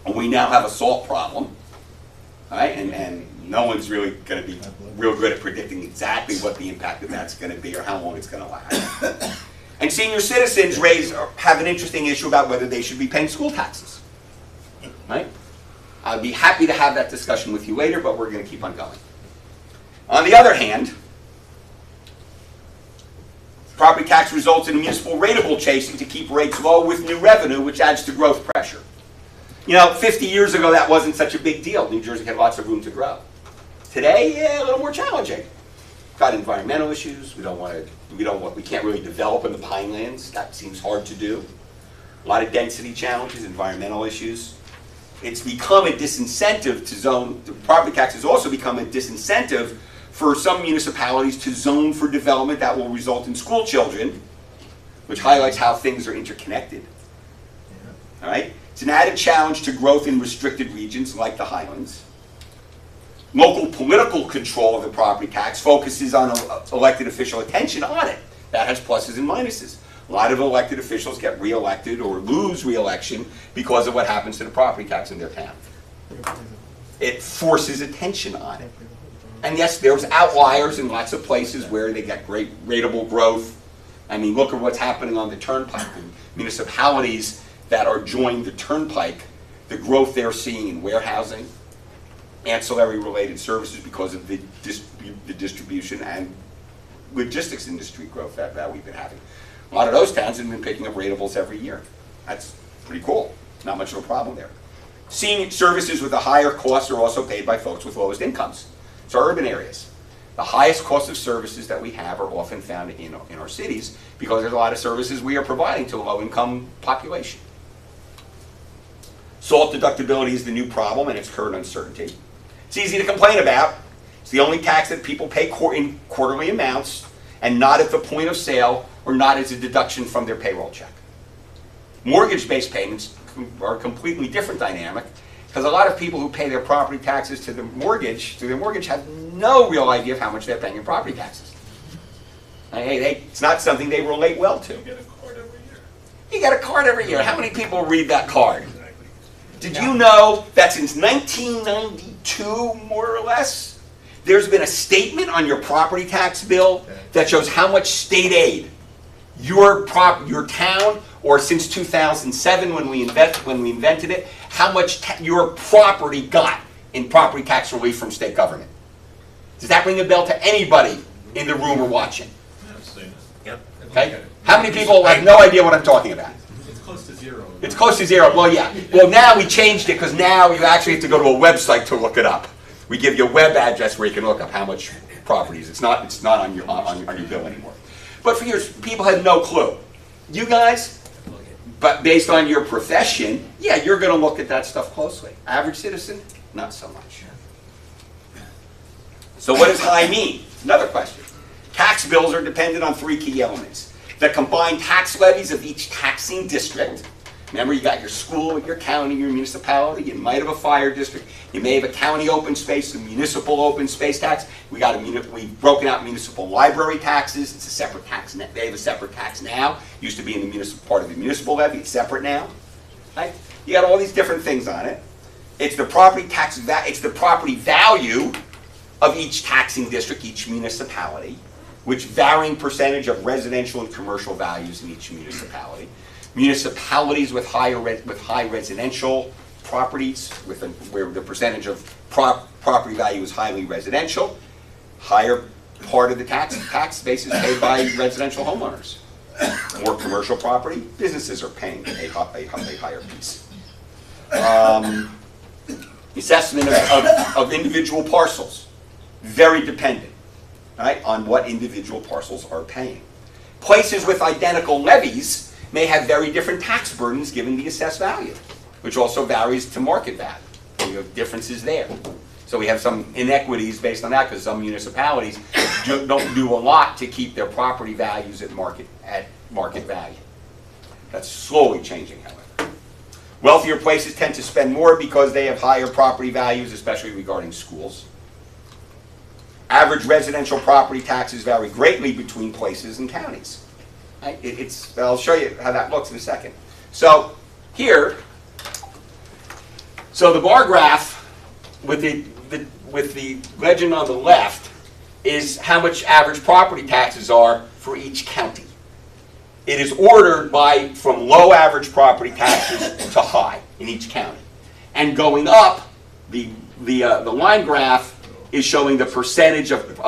And we now have a SALT problem. Right? And no one's really going to be real good at predicting exactly what the impact of that's going to be or how long it's going to last. And senior citizens have an interesting issue about whether they should be paying school taxes. Right? I'd be happy to have that discussion with you later, but we're going to keep on going. On the other hand, property tax results in municipal rateable chasing to keep rates low with new revenue, which adds to growth pressure. 50 years ago, that wasn't such a big deal. New Jersey had lots of room to grow. Today, yeah, a little more challenging. Got environmental issues. We can't really develop in the pinelands. That seems hard to do. A lot of density challenges, environmental issues. It's become a disincentive to zone. The property tax has also become a disincentive for some municipalities to zone for development that will result in school children, which highlights how things are interconnected. All right? It's an added challenge to growth in restricted regions like the Highlands. Local political control of the property tax focuses on elected official attention on it. That has pluses and minuses. A lot of elected officials get reelected or lose reelection because of what happens to the property tax in their town. It forces attention on it. And yes, there's outliers in lots of places where they get great rateable growth. I mean, look at what's happening on the turnpike. The municipalities that are joining the turnpike, the growth they're seeing in warehousing, ancillary related services because of the distribution and logistics industry growth that we've been having. A lot of those towns have been picking up ratables every year. That's pretty cool. Not much of a problem there. Senior services with the higher costs are also paid by folks with lowest incomes. So urban areas. The highest cost of services that we have are often found in our cities because there's a lot of services we are providing to a low-income population. SALT deductibility is the new problem and its current uncertainty. It's easy to complain about. It's the only tax that people pay in quarterly amounts and not at the point of sale or not as a deduction from their payroll check. Mortgage-based payments are a completely different dynamic because a lot of people who pay their property taxes to their mortgage have no real idea of how much they're paying in property taxes. It's not something they relate well to. You get a card every year. You get a card every year. How many people read that card? Did you know that since 1992, more or less, there's been a statement on your property tax bill that shows how much state aid your town, or since 2007 when we invented it, how much your property got in property tax relief from state government? Does that ring a bell to anybody in the room or watching? I've seen it. Yep. Okay? How many people have no idea what I'm talking about? It's close to zero. It's close to zero. Well, yeah. Well, now we changed it because now you actually have to go to a website to look it up. We give you a web address where you can look up how much properties. It's not on your bill anymore. But for years, people had no clue. You guys, but based on your profession, yeah, you're going to look at that stuff closely. Average citizen, not so much. So what does high mean? Another question. Tax bills are dependent on three key elements. The combined tax levies of each taxing district. Remember, you got your school, your county, your municipality. You might have a fire district. You may have a county open space, a municipal open space tax. We've broken out municipal library taxes. It's a separate tax. They have a separate tax now. Used to be in the municipal part of the municipal levy. It's separate now. Right? You got all these different things on it. It's the property tax. It's the property value of each taxing district, each municipality, which varying percentage of residential and commercial values in each municipality. Municipalities with high residential properties, where the percentage of property value is highly residential, higher part of the tax base is paid by residential homeowners. More commercial property, businesses are paying a higher piece. Assessment of individual parcels, very dependent, right, on what individual parcels are paying. Places with identical levies may have very different tax burdens given the assessed value, which also varies to market value. So you have differences there. So we have some inequities based on that because some municipalities don't do a lot to keep their property values at market value. That's slowly changing, however. Wealthier places tend to spend more because they have higher property values, especially regarding schools. Average residential property taxes vary greatly between places and counties. I'll show you how that looks in a second. So here, the bar graph with the legend on the left is how much average property taxes are for each county. It is ordered from low average property taxes to high in each county. And going up, the line graph is showing the percentage of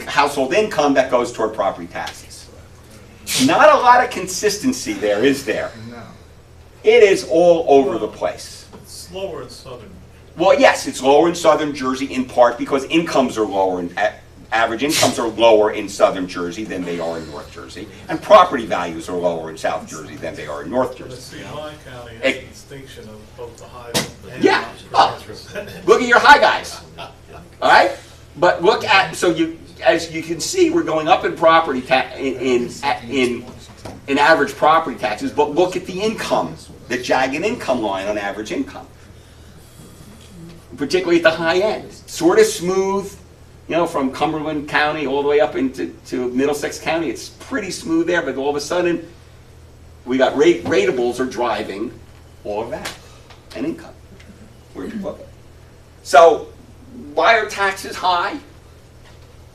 household income that goes toward property taxes. Not a lot of consistency there, is there? No. It is all over the place. It's slower in southern. Well, yes, it's lower in southern Jersey in part because incomes are lower, average incomes are lower in southern Jersey than they are in North Jersey, and property values are lower in South Jersey than they are in North Let's Jersey. see, High County has a distinction of both the high and Yeah. the Look at your high guys. All right? But look at, as you can see, we're going up in property in average property taxes, but look at the income, the jagged income line on average income. Particularly at the high end. Sort of smooth, from Cumberland County all the way up into Middlesex County. It's pretty smooth there, but all of a sudden, we got ratables are driving all of that, and income. Where you look at. So, why are taxes high?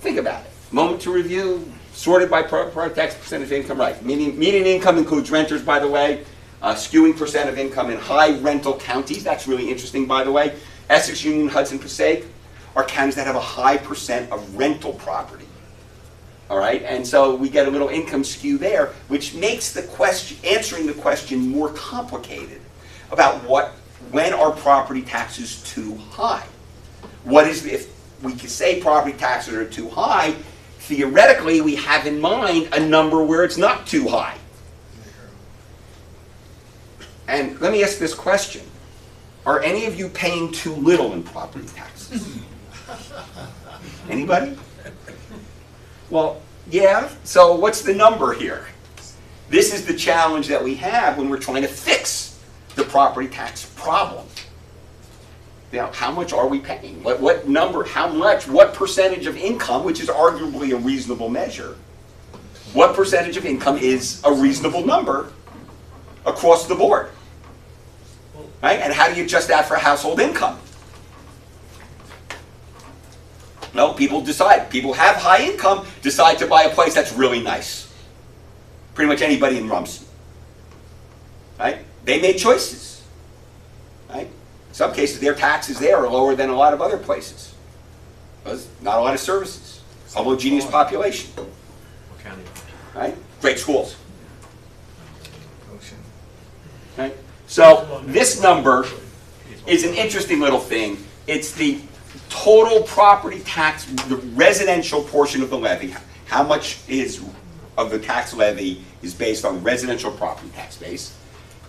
Think about it. Moment to review, sorted by property tax percentage of income, right. Median income includes renters, by the way. Skewing percent of income in high rental counties. That's really interesting, by the way. Essex, Union, Hudson, Passaic are counties that have a high percent of rental property. All right, and so we get a little income skew there, which makes answering the question more complicated about when are property taxes too high? we can say property taxes are too high, theoretically, we have in mind a number where it's not too high. And let me ask this question. Are any of you paying too little in property taxes? Anybody? Well, yeah, so what's the number here? This is the challenge that we have when we're trying to fix the property tax problem. Now, how much are we paying? What number, how much, what percentage of income, which is arguably a reasonable measure, what percentage of income is a reasonable number across the board? Right? And how do you adjust that for household income? No, people decide. People have high income, decide to buy a place that's really nice. Pretty much anybody in Rumson. Right? They made choices. Right? In some cases, their taxes there are lower than a lot of other places. Because not a lot of services. Homogeneous population. Right? Great schools. Right? So this number is an interesting little thing. It's the total property tax, the residential portion of the levy. How much of the tax levy is based on residential property tax base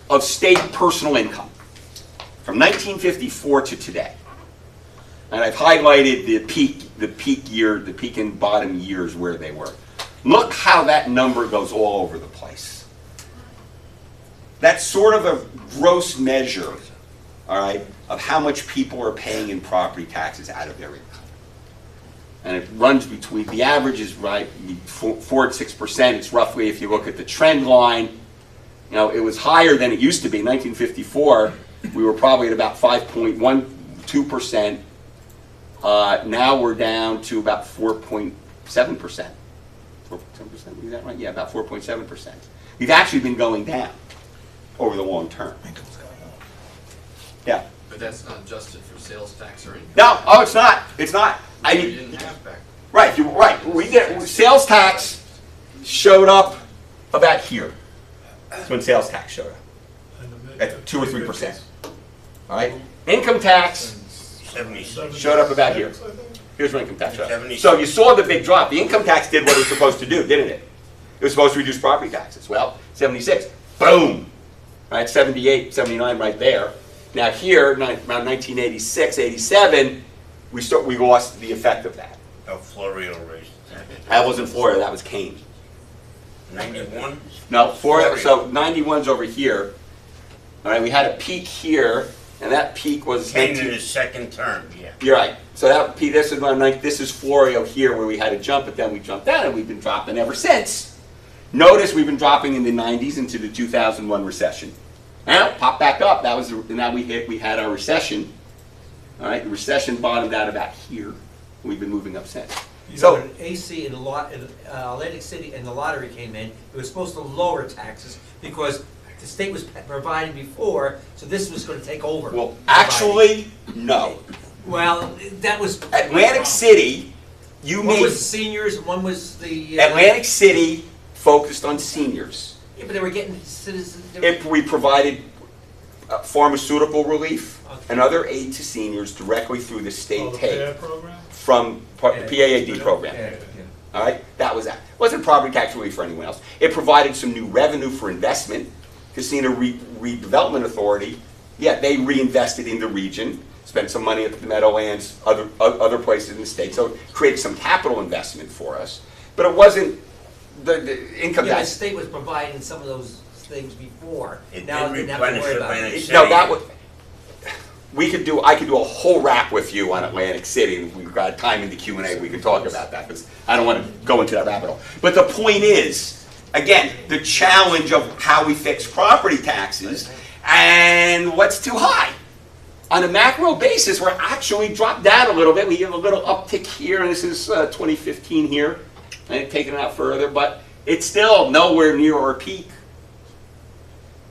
of state personal income from 1954 to today. And I've highlighted the peak and bottom years where they were. Look how that number goes all over the place. That's sort of a gross measure, all right, of how much people are paying in property taxes out of their income. And it runs between, the average is right, 4 to 6%. It's roughly, if you look at the trend line, you know, it was higher than it used to be. In 1954, we were probably at about 5.12%. Now we're down to about 4.7%. 4.7%, is that right? Yeah, about 4.7%. We've actually been going down over the long term. Yeah. But that's not adjusted for sales tax or income. No, oh, it's not. It's not. You didn't have back. Right, right. We did. Sales tax showed up about here. That's when sales tax showed up, at 2 or 3%. All right. Income tax 76. showed up about here. Here's where income tax showed up. 76. So you saw the big drop. The income tax did what it was supposed to do, didn't it? It was supposed to reduce property taxes. Well, 76, boom. Right, 78, 79, right there. Now here, around 1986, 87, we lost the effect of that. Oh, Florio raised the tax. That wasn't Florida, that was Kane. 91? No, Florida, so 91's over here. All right, we had a peak here, and that peak was... Kane in his second term, yeah. You're right. So that peak, this is Florio here, where we had a jump, but then we jumped down, and we've been dropping ever since. Notice we've been dropping in the 90s into the 2001 recession. Now, pop back up. We had our recession. All right, the recession bottomed out about here. We've been moving up since. You So, know, when AC in Atlantic City and the lottery came in, it was supposed to lower taxes because the state was providing before, so this was going to take over. well, actually, no. Well, that was... Atlantic City, One was the seniors, and one was the... Atlantic City focused on seniors. Yeah, but they were getting citizens... If we provided pharmaceutical relief Okay. and other aid to seniors directly through the state Oh, the take PAD program? from the PAAD program. Yeah, All right, that was that. It wasn't property tax relief for anyone else. It provided some new revenue for investment. Casino Redevelopment Authority, yeah, they reinvested in the region, spent some money at the Meadowlands, other places in the state, so it created some capital investment for us. But it wasn't the income Yeah, the tax. state was providing some of those things before. It Now did they didn't have to replenish worry about Atlantic it. City. No, that was. I could do a whole rap with you on Atlantic City. If we've got time in the Q&A, we can talk about that, because I don't want to go into that rabbit hole. But the point is, again, the challenge of how we fix property taxes and what's too high. On a macro basis, we're actually dropped down a little bit. We have a little uptick here, and this is 2015 here. I ain't taking it out further, but it's still nowhere near our peak.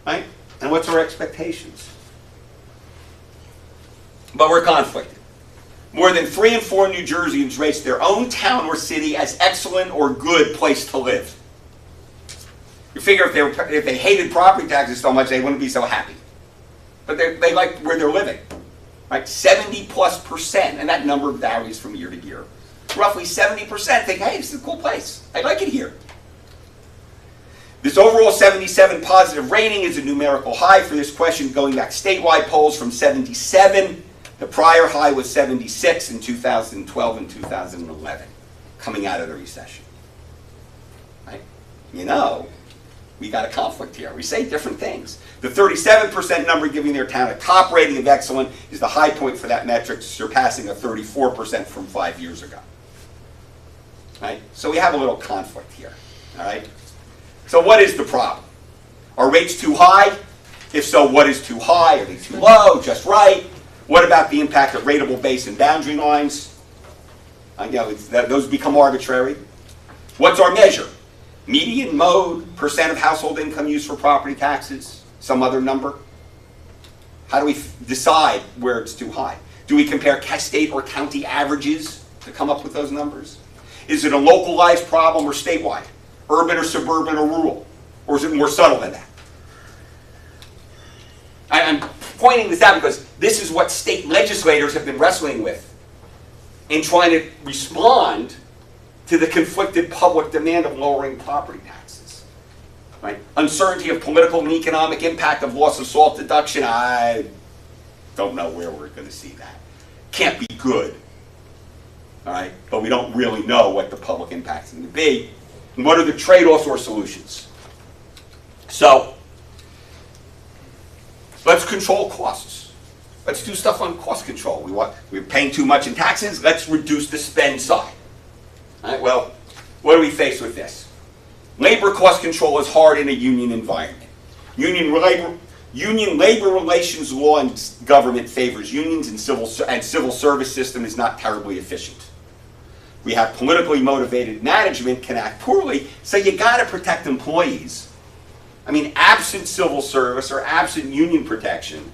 Right? And what's our expectations? But we're conflicted. More than 3 in 4 New Jerseyans rates their own town or city as excellent or good place to live. You figure if they hated property taxes so much, they wouldn't be so happy. But they like where they're living. right? 70+%, and that number varies from year to year. Roughly 70% think, hey, this is a cool place. I like it here. This overall 77 positive rating is a numerical high for this question going back statewide polls from 77. The prior high was 76 in 2012 and 2011, coming out of the recession. Right? You know, we got a conflict here. We say different things. The 37% number giving their town a top rating of excellent is the high point for that metric, surpassing a 34% from 5 years ago. Right? So we have a little conflict here. All right? So what is the problem? Are rates too high? If so, what is too high? Are they too low? Just right? What about the impact of rateable base and boundary lines? Those become arbitrary. What's our measure? Median, mode, percent of household income used for property taxes, some other number? How do we decide where it's too high? Do we compare state or county averages to come up with those numbers? Is it a localized problem or statewide? Urban or suburban or rural? Or is it more subtle than that? I'm pointing this out because this is what state legislators have been wrestling with in trying to respond to the conflicted public demand of lowering property taxes. Right? Uncertainty of political and economic impact of loss of SALT deduction, I don't know where we're going to see that. Can't be good. All right? But we don't really know what the public impact is going to be. And what are the trade-offs or solutions? So, let's control costs. Let's do stuff on cost control. We're paying too much in taxes. Let's reduce the spend side. All right, well, what do we face with this? Labor cost control is hard in a union environment. Union labor relations law and government favors unions, and civil service system is not terribly efficient. We have politically motivated management can act poorly, so you got to protect employees. I mean, absent civil service or absent union protection,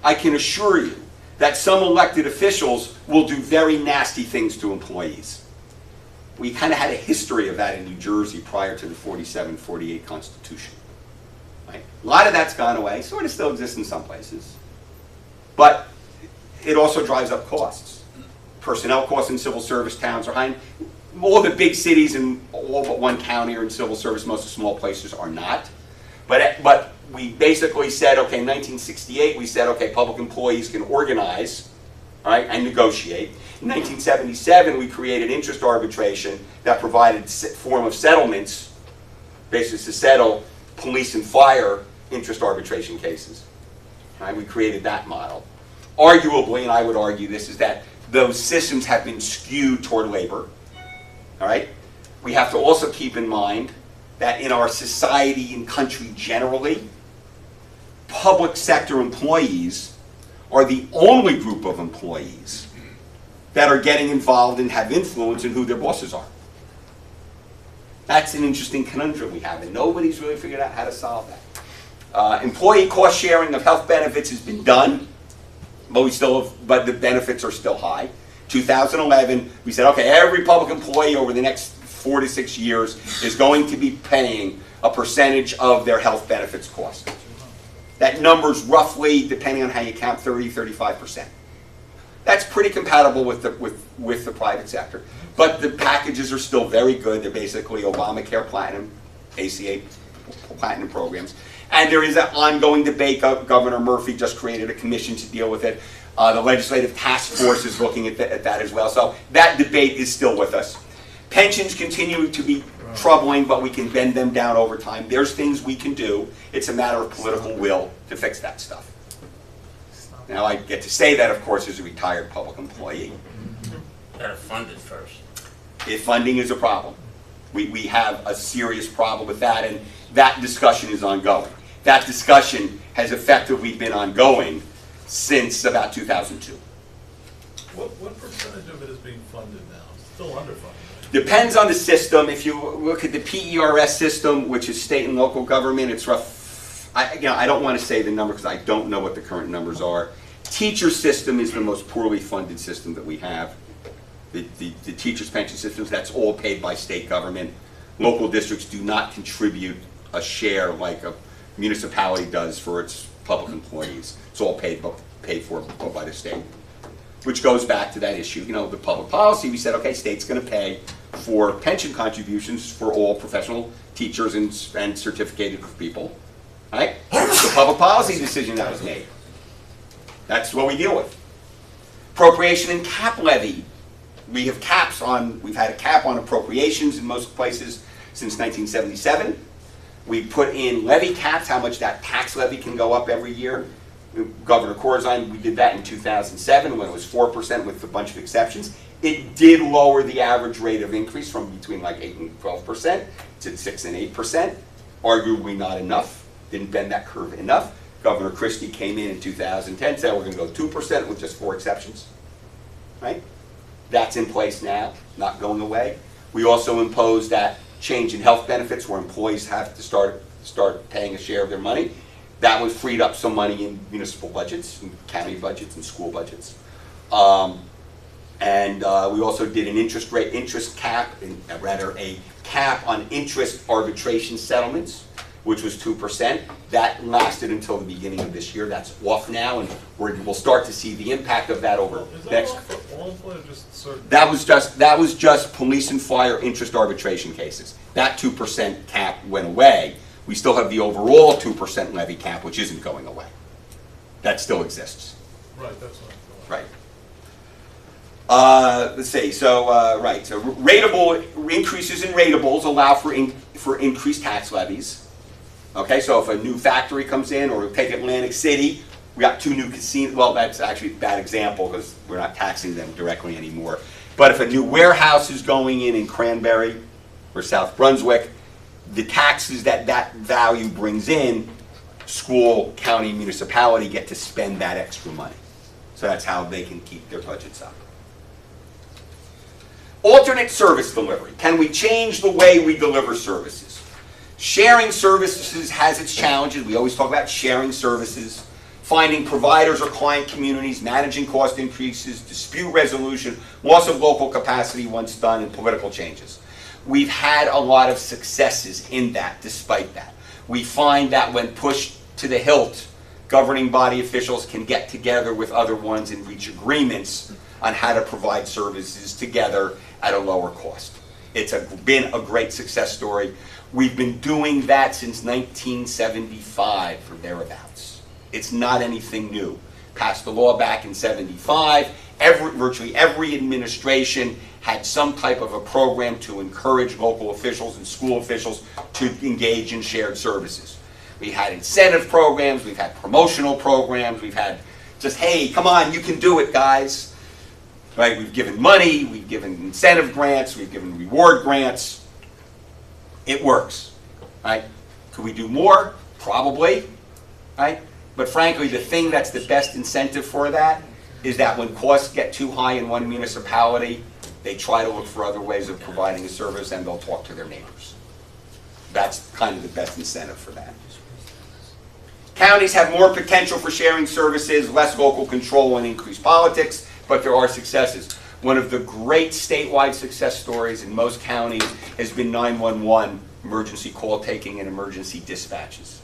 I can assure you that some elected officials will do very nasty things to employees. We kind of had a history of that in New Jersey prior to the 47-48 Constitution. Right? A lot of that's gone away, sort of still exists in some places. But it also drives up costs. Personnel costs in civil service towns are high. All the big cities in all but one county are in civil service. Most of the small places are not. But we basically said, okay, in 1968, we said, okay, public employees can organize, right, and negotiate. In 1977, we created interest arbitration that provided form of settlements, basically to settle police and fire interest arbitration cases. Right? We created that model. Arguably, and I would argue this, is that those systems have been skewed toward labor. All right? We have to also keep in mind that in our society and country generally, public sector employees are the only group of employees that are getting involved and have influence in who their bosses are. That's an interesting conundrum we have, and nobody's really figured out how to solve that. Employee cost sharing of health benefits has been done, but the benefits are still high. 2011, we said, okay, every public employee over the next 4 to 6 years is going to be paying a percentage of their health benefits cost. That number's roughly, depending on how you count, 35%. That's pretty compatible with the private sector. But the packages are still very good. They're basically Obamacare Platinum, ACA Platinum programs. And there is an ongoing debate. Governor Murphy just created a commission to deal with it. The legislative task force is looking at that as well. So that debate is still with us. Pensions continue to be troubling, but we can bend them down over time. There's things we can do. It's a matter of political will to fix that stuff. Now, I get to say that, of course, as a retired public employee. Gotta fund it first. If funding is a problem, we have a serious problem with that, and that discussion is ongoing. That discussion has effectively been ongoing since about 2002. What percentage of it is being funded now? It's still underfunded, right? Depends on the system. If you look at the PERS system, which is state and local government, it's rough. I don't want to say the number because I don't know what the current numbers are. Teacher system is the most poorly funded system that we have. The teachers' pension systems, that's all paid by state government. Local districts do not contribute a share like a municipality does for its public employees. It's all paid for by the state. Which goes back to that issue, you know, the public policy. We said, okay, state's going to pay for pension contributions for all professional teachers and certificated people, right? It's a public policy decision that was made. That's what we deal with. Appropriation and cap levy. We have caps on, we've had a cap on appropriations in most places since 1977. We put in levy caps, how much that tax levy can go up every year. Governor Corzine, we did that in 2007 when it was 4% with a bunch of exceptions. It did lower the average rate of increase from between like 8 and 12% to 6 and 8%. Arguably not enough, didn't bend that curve enough. Governor Christie came in 2010, said we're going to go 2% with just 4 exceptions, right? That's in place now, not going away. We also imposed that change in health benefits where employees have to start paying a share of their money. That was freed up some money in municipal budgets, and county budgets, and school budgets. We also did an interest cap, a cap on interest arbitration settlements, which was 2%. That lasted until the beginning of this year. That's off now, and we'll start to see the impact of that over Is that next. all for all employees or just certain? That was just police and fire interest arbitration cases. That 2% cap went away. We still have the overall 2% levy cap, which isn't going away. That still exists. Right, that's what I thought. Right. Let's see. So rateable increases in ratables allow for increased tax levies. Okay, so if a new factory comes in, or take Atlantic City, we got 2 new casinos. Well, that's actually a bad example because we're not taxing them directly anymore. But if a new warehouse is going in Cranberry or South Brunswick, the taxes that value brings in, school, county, municipality get to spend that extra money. So that's how they can keep their budgets up. Alternate service delivery. Can we change the way we deliver services? Sharing services has its challenges. We always talk about sharing services, finding providers or client communities, managing cost increases, dispute resolution, loss of local capacity once done, and political changes. We've had a lot of successes in that, despite that. We find that when pushed to the hilt, governing body officials can get together with other ones and reach agreements on how to provide services together at a lower cost. It's been a great success story. We've been doing that since 1975 or thereabouts. It's not anything new. Passed the law back in '75. Virtually every administration had some type of a program to encourage local officials and school officials to engage in shared services. We had incentive programs, we've had promotional programs, we've had just, hey, come on, you can do it, guys. Right? We've given money, we've given incentive grants, we've given reward grants. It works. Right? Could we do more? Probably. Right? But frankly, the thing that's the best incentive for that is that when costs get too high in one municipality, they try to look for other ways of providing a service, and they'll talk to their neighbors. That's kind of the best incentive for that. Counties have more potential for sharing services, less local control, and increased politics, but there are successes. One of the great statewide success stories in most counties has been 911, emergency call taking and emergency dispatches.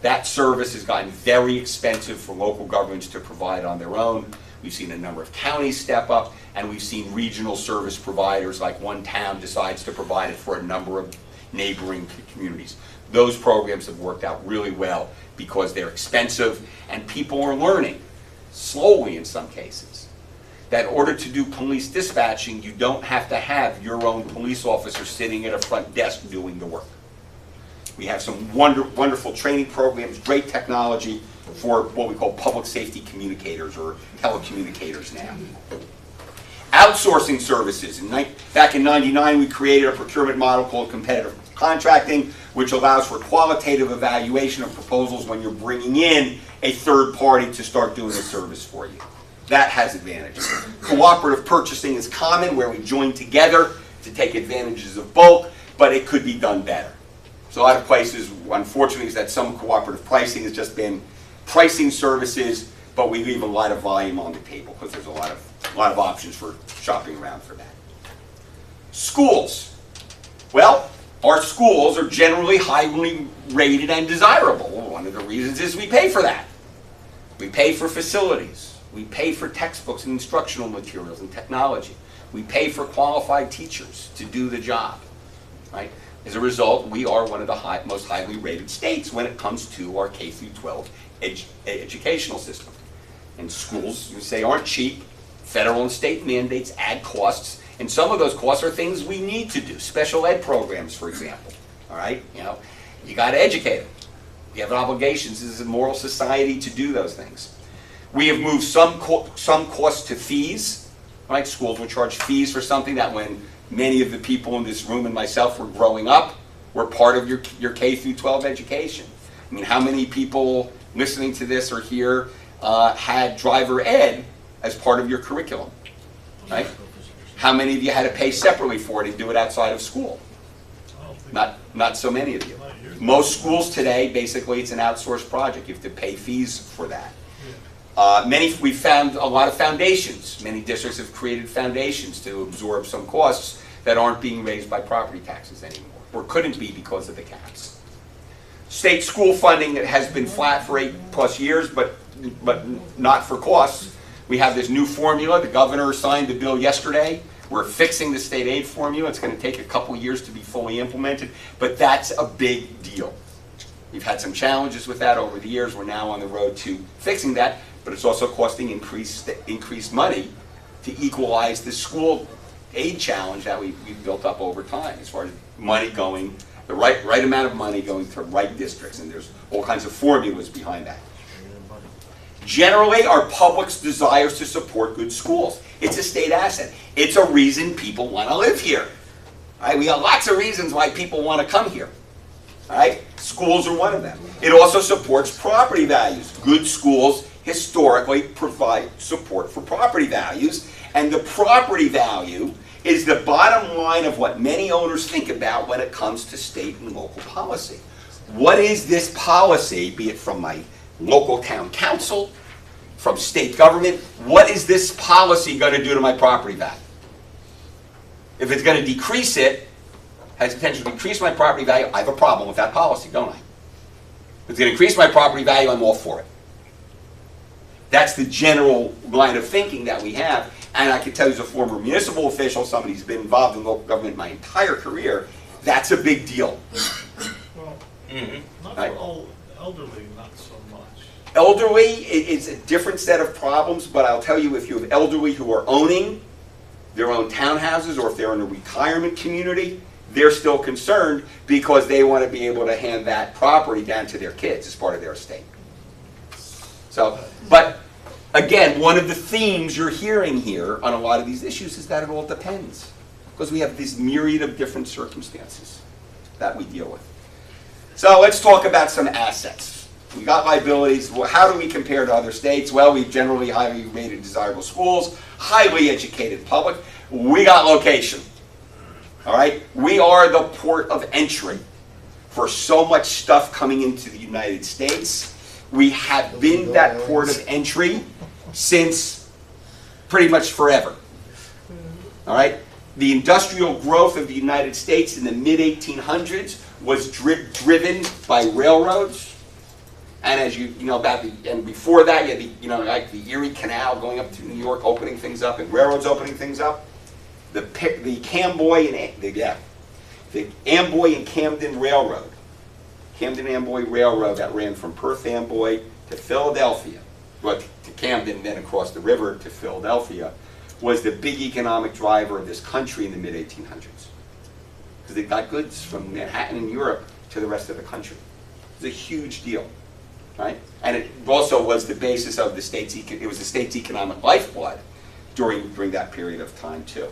That service has gotten very expensive for local governments to provide on their own. We've seen a number of counties step up, and we've seen regional service providers, like one town decides to provide it for a number of neighboring communities. Those programs have worked out really well because they're expensive, and people are learning, slowly in some cases, that in order to do police dispatching, you don't have to have your own police officer sitting at a front desk doing the work. We have some wonderful training programs, great technology for what we call public safety communicators or telecommunicators now. Outsourcing services. Back in '99, we created a procurement model called competitive contracting, which allows for qualitative evaluation of proposals when you're bringing in a third party to start doing a service for you. That has advantages. Cooperative purchasing is common, where we join together to take advantages of bulk, but it could be done better. So a lot of places, unfortunately, is that some cooperative pricing has just been pricing services, but we leave a lot of volume on the table because there's a lot of options for shopping around for that. Schools. Well, our schools are generally highly rated and desirable. One of the reasons is we pay for that. We pay for facilities. We pay for textbooks and instructional materials and technology. We pay for qualified teachers to do the job, right? As a result, we are one of the most highly rated states when it comes to our K through 12 educational system. And schools, you say, aren't cheap. Federal and state mandates add costs, and some of those costs are things we need to do. Special ed programs, for example, all right? You know, you got to educate them. We have obligations as a moral society to do those things. We have moved some costs to fees, right? Schools will charge fees for something that when many of the people in this room and myself were growing up were part of your K through 12 education. I mean, how many people listening to this or here had driver ed as part of your curriculum, right? How many of you had to pay separately for it and do it outside of school? Not so many of you. Most schools today, basically, it's an outsourced project. You have to pay fees for that. We found a lot of foundations. Many districts have created foundations to absorb some costs that aren't being raised by property taxes anymore, or couldn't be because of the caps. State school funding has been flat for 8+ years, but not for costs. We have this new formula. The governor signed the bill yesterday. We're fixing the state aid formula. It's going to take a couple years to be fully implemented, but that's a big deal. We've had some challenges with that over the years. We're now on the road to fixing that, but it's also costing increased money to equalize the school aid challenge that we've built up over time, as far as money going, the right amount of money going to right districts, and there's all kinds of formulas behind that. Generally, our public's desires to support good schools. It's a state asset. It's a reason people want to live here. Right? We got lots of reasons why people want to come here. Right? Schools are one of them. It also supports property values. Good schools historically provide support for property values, and the property value is the bottom line of what many owners think about when it comes to state and local policy. What is this policy, be it from my local town council, from state government, what is this policy going to do to my property value? If it's going to decrease it, has potential to decrease my property value, I have a problem with that policy, don't I? If it's going to increase my property value, I'm all for it. That's the general line of thinking that we have, and I can tell you as a former municipal official, somebody who's been involved in local government my entire career, that's a big deal. Well, not Right. for all elderly, not so much. Elderly is a different set of problems, but I'll tell you, if you have elderly who are owning their own townhouses, or if they're in a retirement community, they're still concerned because they want to be able to hand that property down to their kids as part of their estate. So, but again, one of the themes you're hearing here on a lot of these issues is that it all depends, because we have this myriad of different circumstances that we deal with. So let's talk about some assets. We got liabilities. Well, how do we compare to other states? Well, we've generally highly rated desirable schools, highly educated public. We got location. All right? We are the port of entry for so much stuff coming into the United States. We have been that port of entry since pretty much forever. All right? The industrial growth of the United States in the mid-1800s was driven by railroads. And as you know about and before that, you had like the Erie Canal going up to New York, opening things up, and railroads opening things up. The Amboy and Camden Railroad, Camden-Amboy Railroad that ran from Perth Amboy to Philadelphia, well, to Camden, then across the river to Philadelphia, was the big economic driver of this country in the mid-1800s. Because it got goods from Manhattan and Europe to the rest of the country. It was a huge deal. Right? And it also was the basis of the state's, it was the state's economic lifeblood during that period of time too.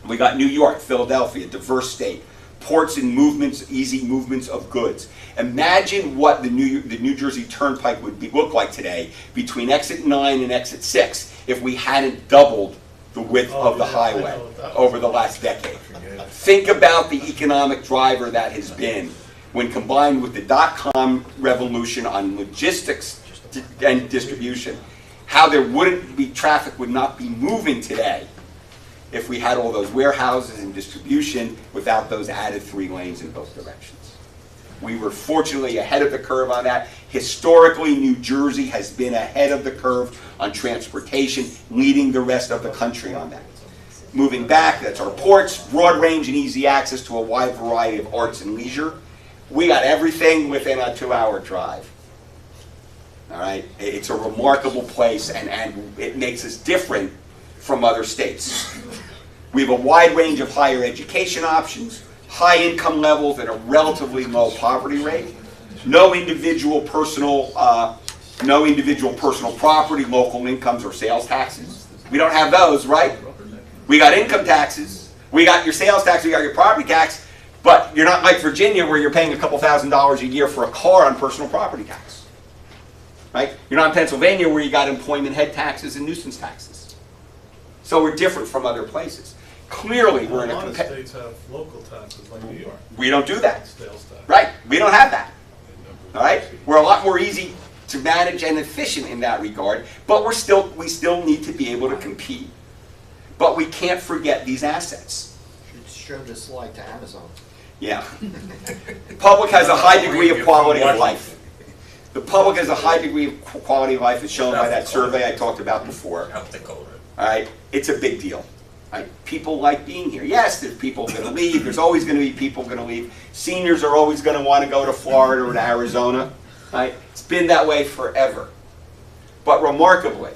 We got New York, Philadelphia, diverse state, ports and movements, easy movements of goods. Imagine what the New Jersey Turnpike would look like today between exit 9 and exit 6 if we hadn't doubled the width of the highway over the last decade. Think about the economic driver that has been, when combined with the dot-com revolution on logistics and distribution, how there wouldn't be, traffic would not be moving today if we had all those warehouses and distribution without those added 3 lanes in both directions. We were fortunately ahead of the curve on that. Historically, New Jersey has been ahead of the curve on transportation, leading the rest of the country on that. Moving back, that's our ports, broad range and easy access to a wide variety of arts and leisure. We got everything within a 2-hour drive. All right, it's a remarkable place, and it makes us different from other states. We have a wide range of higher education options, high income levels at a relatively low poverty rate, no individual personal property, local incomes, or sales taxes. We don't have those, right? We got income taxes, we got your sales tax, we got your property tax, but you're not like Virginia where you're paying a couple $1,000s a year for a car on personal property tax. Right? You're not in Pennsylvania where you got employment head taxes and nuisance taxes. So we're different from other places. Clearly, we're in a lot of states have local taxes like New York, we don't do that. sales tax. Right? We don't have that. All right? We're a lot more easy to manage and efficient in that regard, but we still need to be able to compete. But we can't forget these assets. Should show this slide to Amazon. Yeah. The public has a high degree of quality of life. The public has a high degree of quality of life, as shown by that survey I talked about before. South Dakota. All right, it's a big deal. All right? People like being here. Yes, there's people going to leave. There's always going to be people going to leave. Seniors are always going to want to go to Florida or to Arizona. All right? It's been that way forever. But remarkably,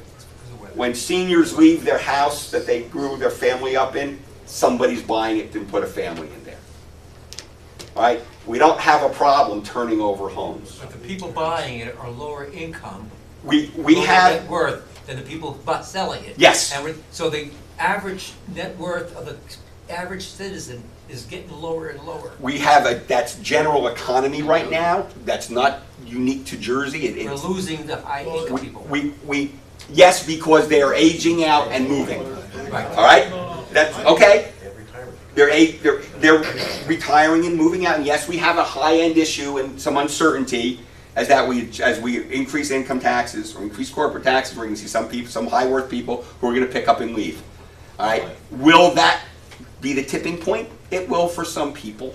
when seniors leave their house that they grew their family up in, somebody's buying it to put a family in there. All right? We don't have a problem turning over homes. But the people buying it are lower income, We lower have, net worth than the people selling it. Yes. And so the average net worth of the average citizen is getting lower and lower. we have that's general economy right now. That's not unique to Jersey. We're losing the high income people. Yes, because they are aging out and moving. Right. All right? That's okay. They're retiring and moving out, and yes, we have a high-end issue and some uncertainty as we increase income taxes or increase corporate taxes. We're going to see some high-worth people who are going to pick up and leave. All right? Will that be the tipping point? It will for some people.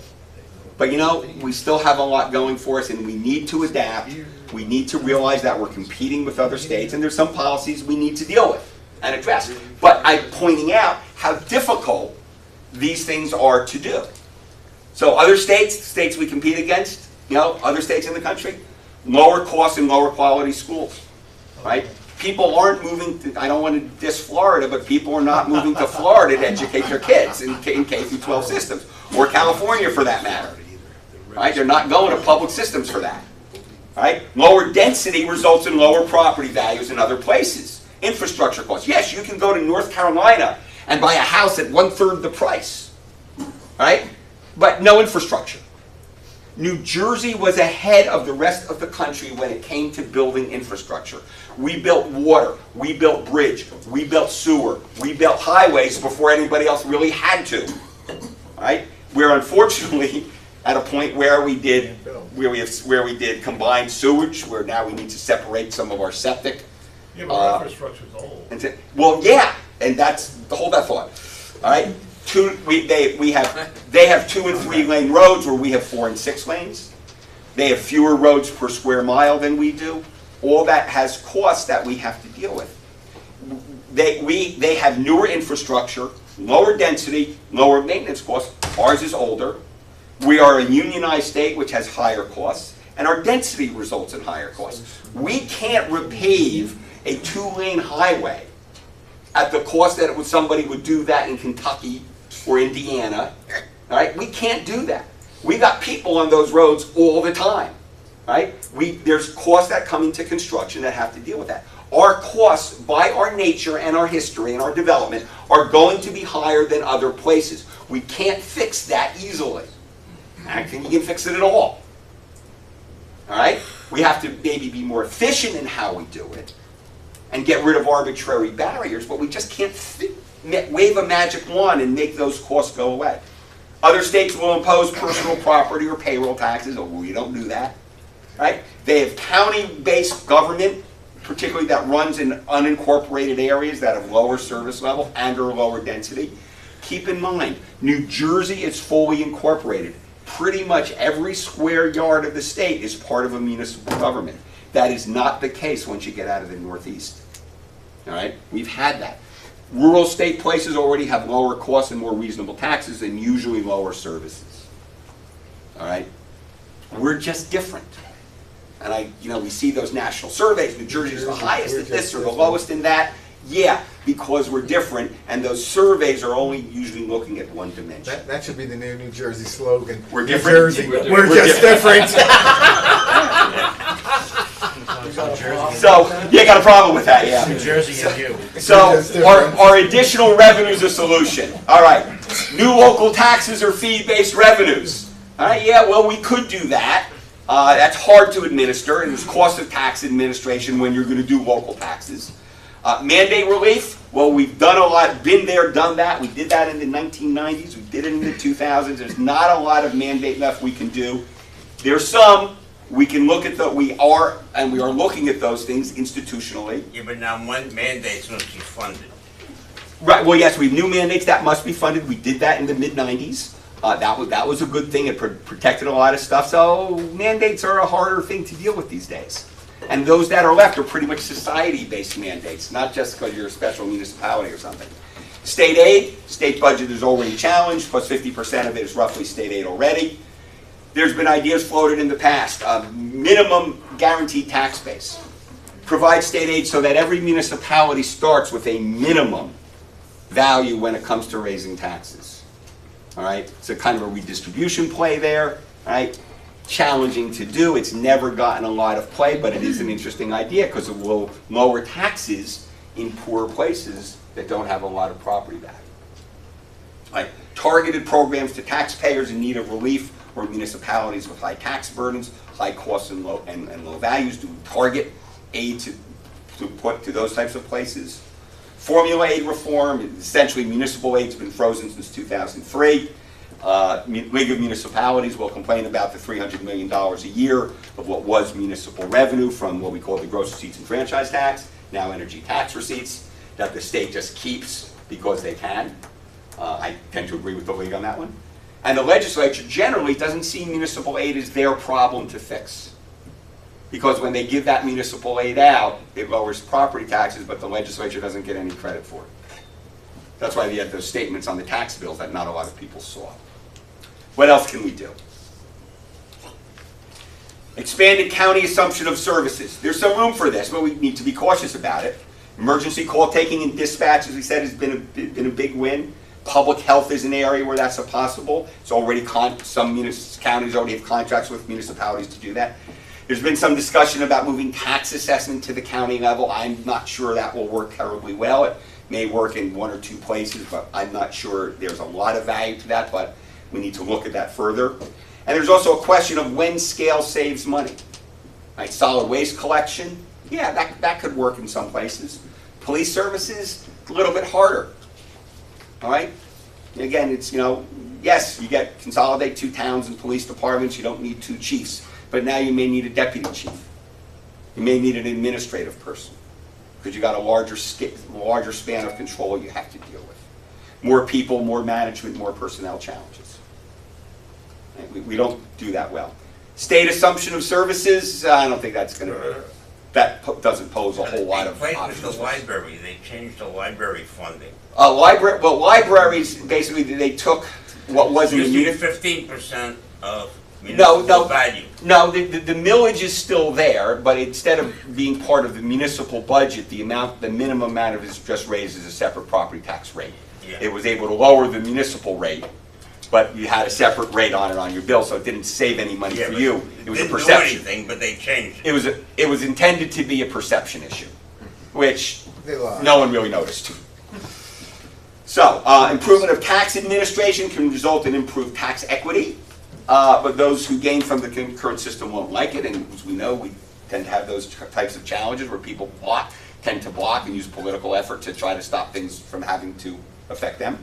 But you know, we still have a lot going for us, and we need to adapt. We need to realize that we're competing with other states, and there's some policies we need to deal with and address. But I'm pointing out how difficult these things are to do. So other states we compete against, other states in the country, lower cost and lower quality schools, right? People aren't moving to, I don't want to diss Florida, but people are not moving to Florida to educate their kids in K-12 systems, or California for that matter, right? They're not going to public systems for that, right? Lower density results in lower property values in other places. Infrastructure costs. Yes, you can go to North Carolina and buy a house at 1/3 the price, right? But no infrastructure. New Jersey was ahead of the rest of the country when it came to building infrastructure. We built water, we built bridge, we built sewer, we built highways before anybody else really had to, right? We're unfortunately at a point where we did combined sewage, where now we need to separate some of our septic. Yeah, but our infrastructure's old. Well, yeah, and hold that thought. All right, they have 2 and 3 lane roads where we have 4 and 6 lanes. They have fewer roads per square mile than we do. All that has costs that we have to deal with. They have newer infrastructure, lower density, lower maintenance costs. Ours is older. We are a unionized state which has higher costs, and our density results in higher costs. We can't repave a 2-lane highway at the cost that somebody would do that in Kentucky or Indiana. All right? We can't do that. We got people on those roads all the time. Right? There's costs that come into construction that have to deal with that. Our costs, by our nature and our history and our development, are going to be higher than other places. We can't fix that easily. I don't think you can fix it at all. All right? We have to maybe be more efficient in how we do it and get rid of arbitrary barriers, but we just can't wave a magic wand and make those costs go away. Other states will impose personal property or payroll taxes. Oh, we don't do that. Right? They have county-based government, particularly that runs in unincorporated areas that have lower service level and or lower density. Keep in mind, New Jersey is fully incorporated. pretty much every square yard of the state is part of a municipal government. That is not the case once you get out of the Northeast. All right? We've had that. Rural state places already have lower costs and more reasonable taxes and usually lower services. All right? We're just different. And we see those national surveys, New Jersey's the highest at this or the lowest in that. Yeah, because we're different, and those surveys are only usually looking at one dimension. That should be the new Jersey slogan. We're New different. Jersey, We're we're just different. So, you got a problem with that, yeah. New Jersey and you. So, are additional revenues a solution? All right, new local taxes or fee-based revenues. All right, yeah, well, we could do that. That's hard to administer, and there's cost of tax administration when you're going to do local taxes. Mandate relief, well, we've done a lot, been there, done that. We did that in the 1990s, we did it in the 2000s. There's not a lot of mandate left we can do. There's some. We can look at we are looking at those things institutionally. Yeah, but now mandates must be funded. Right, well, yes, we have new mandates that must be funded. We did that in the mid-90s. That was a good thing. It protected a lot of stuff. So mandates are a harder thing to deal with these days. And those that are left are pretty much society-based mandates, not just because you're a special municipality or something. State aid, state budget is already challenged, plus 50% of it is roughly state aid already. There's been ideas floated in the past, minimum guaranteed tax base. Provide state aid so that every municipality starts with a minimum value when it comes to raising taxes. All right, it's a kind of a redistribution play there, right? Challenging to do. It's never gotten a lot of play, but it is an interesting idea because it will lower taxes in poor places that don't have a lot of property value. Right. Targeted programs to taxpayers in need of relief or municipalities with high tax burdens, high costs and low values. Do we target aid to put to those types of places? Formula aid reform, essentially municipal aid's been frozen since 2003. League of Municipalities will complain about the $300 million a year of what was municipal revenue from what we call the gross receipts and franchise tax, now energy tax receipts, that the state just keeps because they can. I tend to agree with the League on that one. And the legislature generally doesn't see municipal aid as their problem to fix. Because when they give that municipal aid out, it lowers property taxes, but the legislature doesn't get any credit for it. That's why they had those statements on the tax bills that not a lot of people saw. What else can we do? Expanded county assumption of services. There's some room for this, but we need to be cautious about it. Emergency call taking and dispatch, as we said, has been a big win. Public health is an area where that's possible. It's already some counties already have contracts with municipalities to do that. There's been some discussion about moving tax assessment to the county level. I'm not sure that will work terribly well. It may work in one or two places, but I'm not sure there's a lot of value to that, but we need to look at that further. And there's also a question of when scale saves money. Right, solid waste collection, yeah, that could work in some places. Police services, a little bit harder. All right? Again, it's, yes, you consolidate 2 towns and police departments, you don't need 2 chiefs. But now you may need a deputy chief. You may need an administrative person because you got a larger span of control you have to deal with. More people, more management, more personnel challenges. Right? We don't do that well. State assumption of services, I don't think that's going to, that doesn't pose a whole lot of options. With the library, they changed the library funding. Libraries, basically, they took what was in the Used to be 15% of municipal value. No, the millage is still there, but instead of being part of the municipal budget, the minimum amount of it is just raised as a separate property tax rate. Yeah. It was able to lower the municipal rate, but you had a separate rate on it on your bill, so it didn't save any money for you. It was a perception. Didn't do anything, but they changed it. It was intended to be a perception issue, which no one really noticed. So, improvement of tax administration can result in improved tax equity. But those who gain from the current system won't like it, and as we know, we tend to have those types of challenges where people tend to block and use political effort to try to stop things from having to affect them.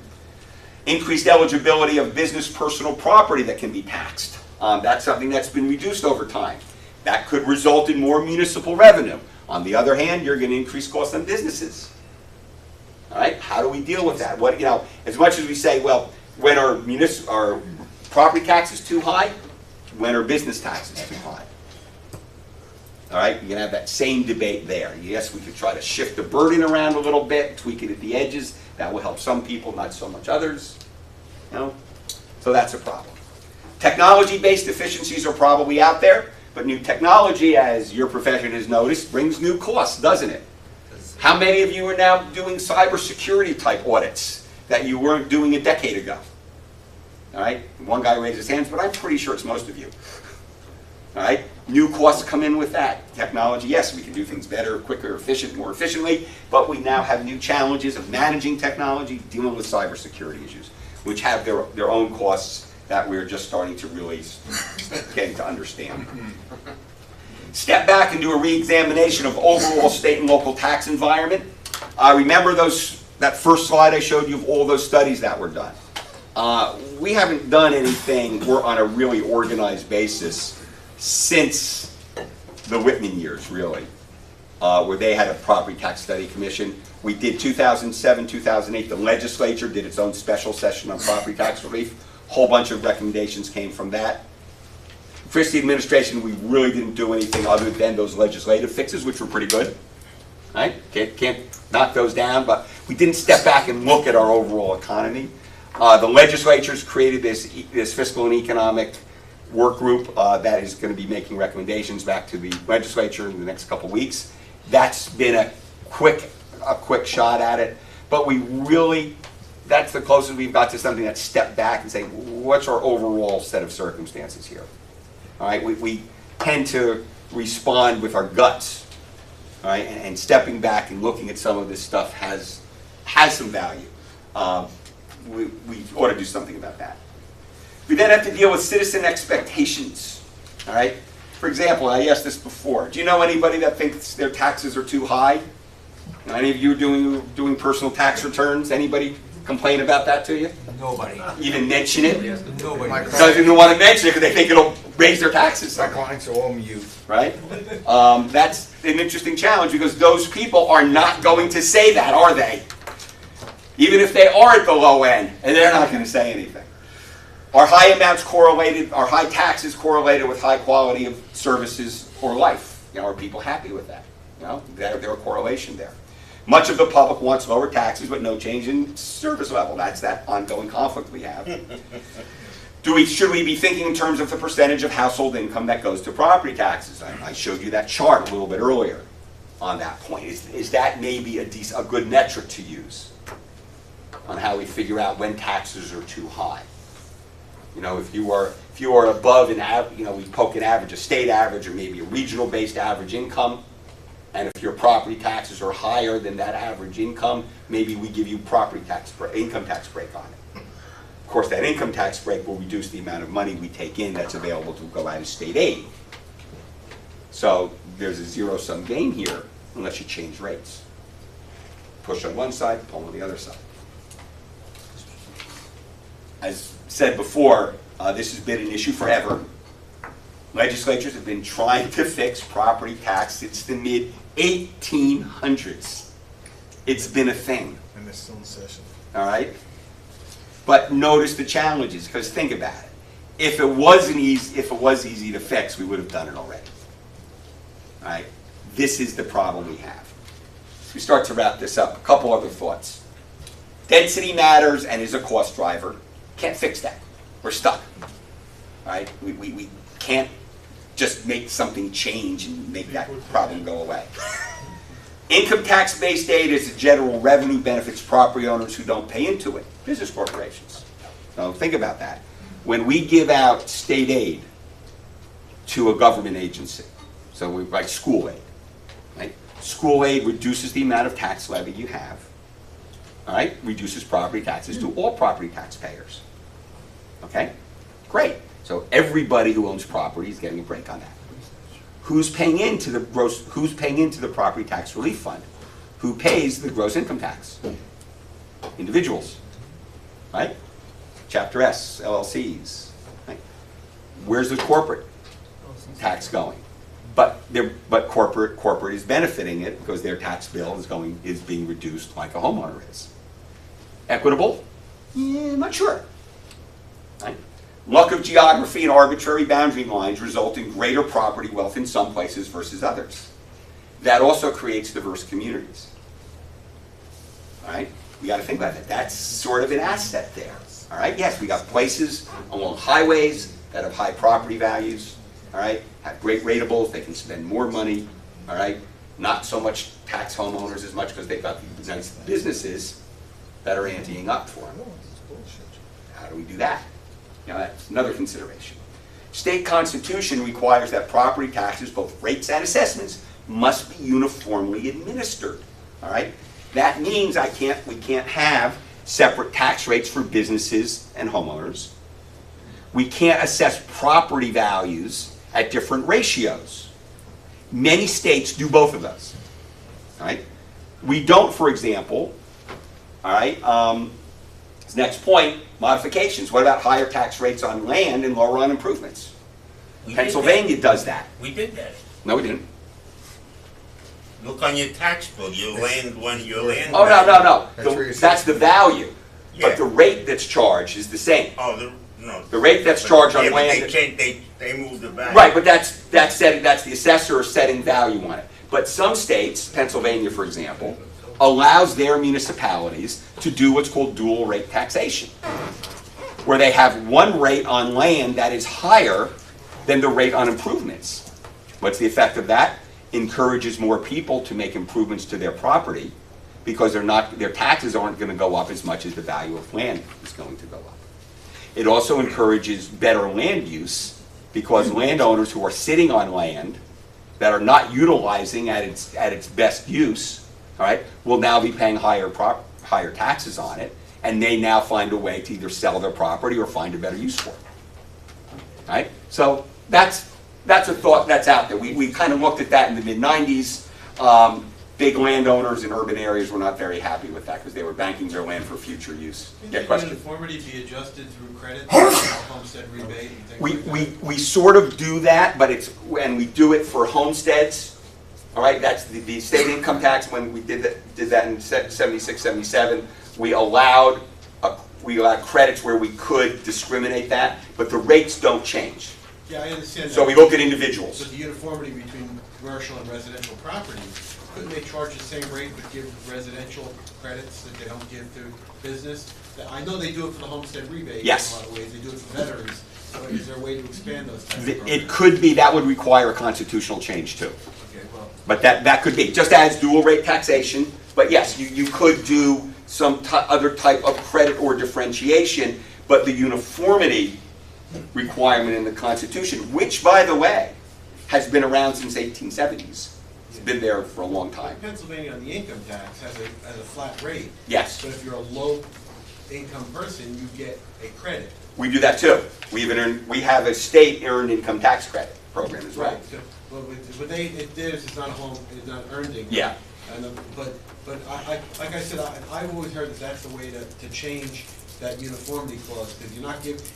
Increased eligibility of business personal property that can be taxed. That's something that's been reduced over time. That could result in more municipal revenue. On the other hand, you're going to increase costs on businesses. All right, how do we deal with that? As much as we say, well, when our property tax is too high, when are business taxes too high? All right, you can have that same debate there. Yes, we could try to shift the burden around a little bit, tweak it at the edges. That will help some people, not so much others. You know? So that's a problem. Technology-based efficiencies are probably out there, but new technology, as your profession has noticed, brings new costs, doesn't it? How many of you are now doing cybersecurity type audits that you weren't doing a decade ago? All right, one guy raised his hands, but I'm pretty sure it's most of you. All right, new costs come in with that. Technology, yes, we can do things better, quicker, more efficiently, but we now have new challenges of managing technology, dealing with cybersecurity issues, which have their own costs that we're just starting to really getting to understand. Step back and do a re-examination of overall state and local tax environment. Remember that first slide I showed you of all those studies that were done. We haven't done anything on a really organized basis since the Whitman years, really, where they had a property tax study commission. We did 2007, 2008. The legislature did its own special session on property tax relief. A whole bunch of recommendations came from that. Christie administration, we really didn't do anything other than those legislative fixes, which were pretty good. Right? Can't knock those down, but we didn't step back and look at our overall economy. The legislature's created this fiscal and economic work group that is going to be making recommendations back to the legislature in the next couple weeks. That's been a quick shot at it, but that's the closest we've got to something that's stepped back and say, what's our overall set of circumstances here? All right, we tend to respond with our guts, all right, and stepping back and looking at some of this stuff has some value. We ought to do something about that. We then have to deal with citizen expectations, all right? For example, I asked this before. Do you know anybody that thinks their taxes are too high? Any of you doing personal tax returns? Anybody complain about that to you? Nobody. Even mention it? Nobody. Doesn't even want to mention it because they think it'll raise their taxes. My clients are all mute. Right? That's an interesting challenge because those people are not going to say that, are they? Even if they are at the low end, and they're not going to say anything. Are high amounts correlated, are high taxes correlated with high quality of services or life? You know, are people happy with that? You know, there's a correlation there. Much of the public wants lower taxes, but no change in service level. That's that ongoing conflict we have. Should we be thinking in terms of the percentage of household income that goes to property taxes? I showed you that chart a little bit earlier on that point. Is that maybe a good metric to use on how we figure out when taxes are too high? You know, if you are above an average, you know, we poke an average, a state average, or maybe a regional-based average income. And if your property taxes are higher than that average income, maybe we give you income tax break on it. Of course, that income tax break will reduce the amount of money we take in that's available to go out as state aid. So there's a zero-sum game here unless you change rates. Push on one side, pull on the other side. As said before, this has been an issue forever. Legislatures have been trying to fix property tax since the mid-1800s. It's been a thing. And they're still in session. All right? But notice the challenges, because think about it. If it was easy to fix, we would have done it already. All right? This is the problem we have. So we start to wrap this up. A couple other thoughts. Density matters and is a cost driver. Can't fix that. We're stuck. All right? We can't just make something change and make that problem go away. Income tax-based aid is a general revenue benefits property owners who don't pay into it, business corporations. So think about that. When we give out state aid to a government agency, so we like school aid, right? School aid reduces the amount of tax levy you have, all right? Reduces property taxes to all property taxpayers. Okay? Great. So everybody who owns property is getting a break on that. Who's paying into the property tax relief fund? Who pays the gross income tax? Individuals, right? Chapter S, LLCs. Right? Where's the corporate tax going? But corporate is benefiting it because their tax bill is being reduced like a homeowner is. Equitable? Yeah, not sure. Right? Luck of geography and arbitrary boundary lines result in greater property wealth in some places versus others. That also creates diverse communities. All right? We got to think about that. That's sort of an asset there. All right? Yes, we got places along highways that have high property values. All right? Have great ratables. They can spend more money. All right? Not so much tax homeowners as much because they've got these nice businesses that are anteing up for them. How do we do that? Now that's another consideration. State constitution requires that property taxes, both rates and assessments, must be uniformly administered. All right? That means we can't have separate tax rates for businesses and homeowners. We can't assess property values at different ratios. Many states do both of those. All right? We don't, for example, all right, next point, modifications. What about higher tax rates on land and lower on improvements? We did Pennsylvania does that. that. We did that. No, we didn't. Look on your tax bill, your land, your land. Oh, no. That's where you're That's the value. Yeah. But the rate that's charged is the same. Oh, no. The rate that's charged Yeah, on but land. they changed, they moved it back. Right, but that's the assessor setting value on it. But some states, Pennsylvania for example, allows their municipalities to do what's called dual rate taxation, where they have one rate on land that is higher than the rate on improvements. What's the effect of that? Encourages more people to make improvements to their property because their taxes aren't going to go up as much as the value of land is going to go up. It also encourages better land use because landowners who are sitting on land that are not utilizing at its best use, all right, will now be paying higher taxes on it, and they now find a way to either sell their property or find a better use for it. All right? So that's a thought that's out there. We kind of looked at that in the mid-90s. Big landowners in urban areas were not very happy with that because they were banking their land for future use. Yeah, question. Can uniformity be adjusted through credit, homestead rebate and things like that? We sort of do that, but we do it for homesteads. All right, that's the state income tax. When we did that in 76, 77, we allowed credits where we could discriminate that, but the rates don't change. Yeah, I understand that. So we looked at individuals. But the uniformity between commercial and residential property, couldn't they charge the same rate but give residential credits that they don't give to business? I know they do it for the homestead rebate Yes. in a lot of ways. They do it for veterans. So is there a way to expand those types of It programs? could be, that would require a constitutional change too. Okay, well, But that could be, just as dual rate taxation, but yes, you could do some other type of credit or differentiation, but the uniformity requirement in the Constitution, which, by the way, has been around since 1870s. It's been there for a long time. Pennsylvania on the income tax has a flat rate. Yes, So if you're a low income person, you get a credit. we do that too. We have a state earned income tax credit program as well. Right, so, but theirs is not it's not earned income. Yeah. And, but like I said, I've always heard that that's the way to change that uniformity clause, because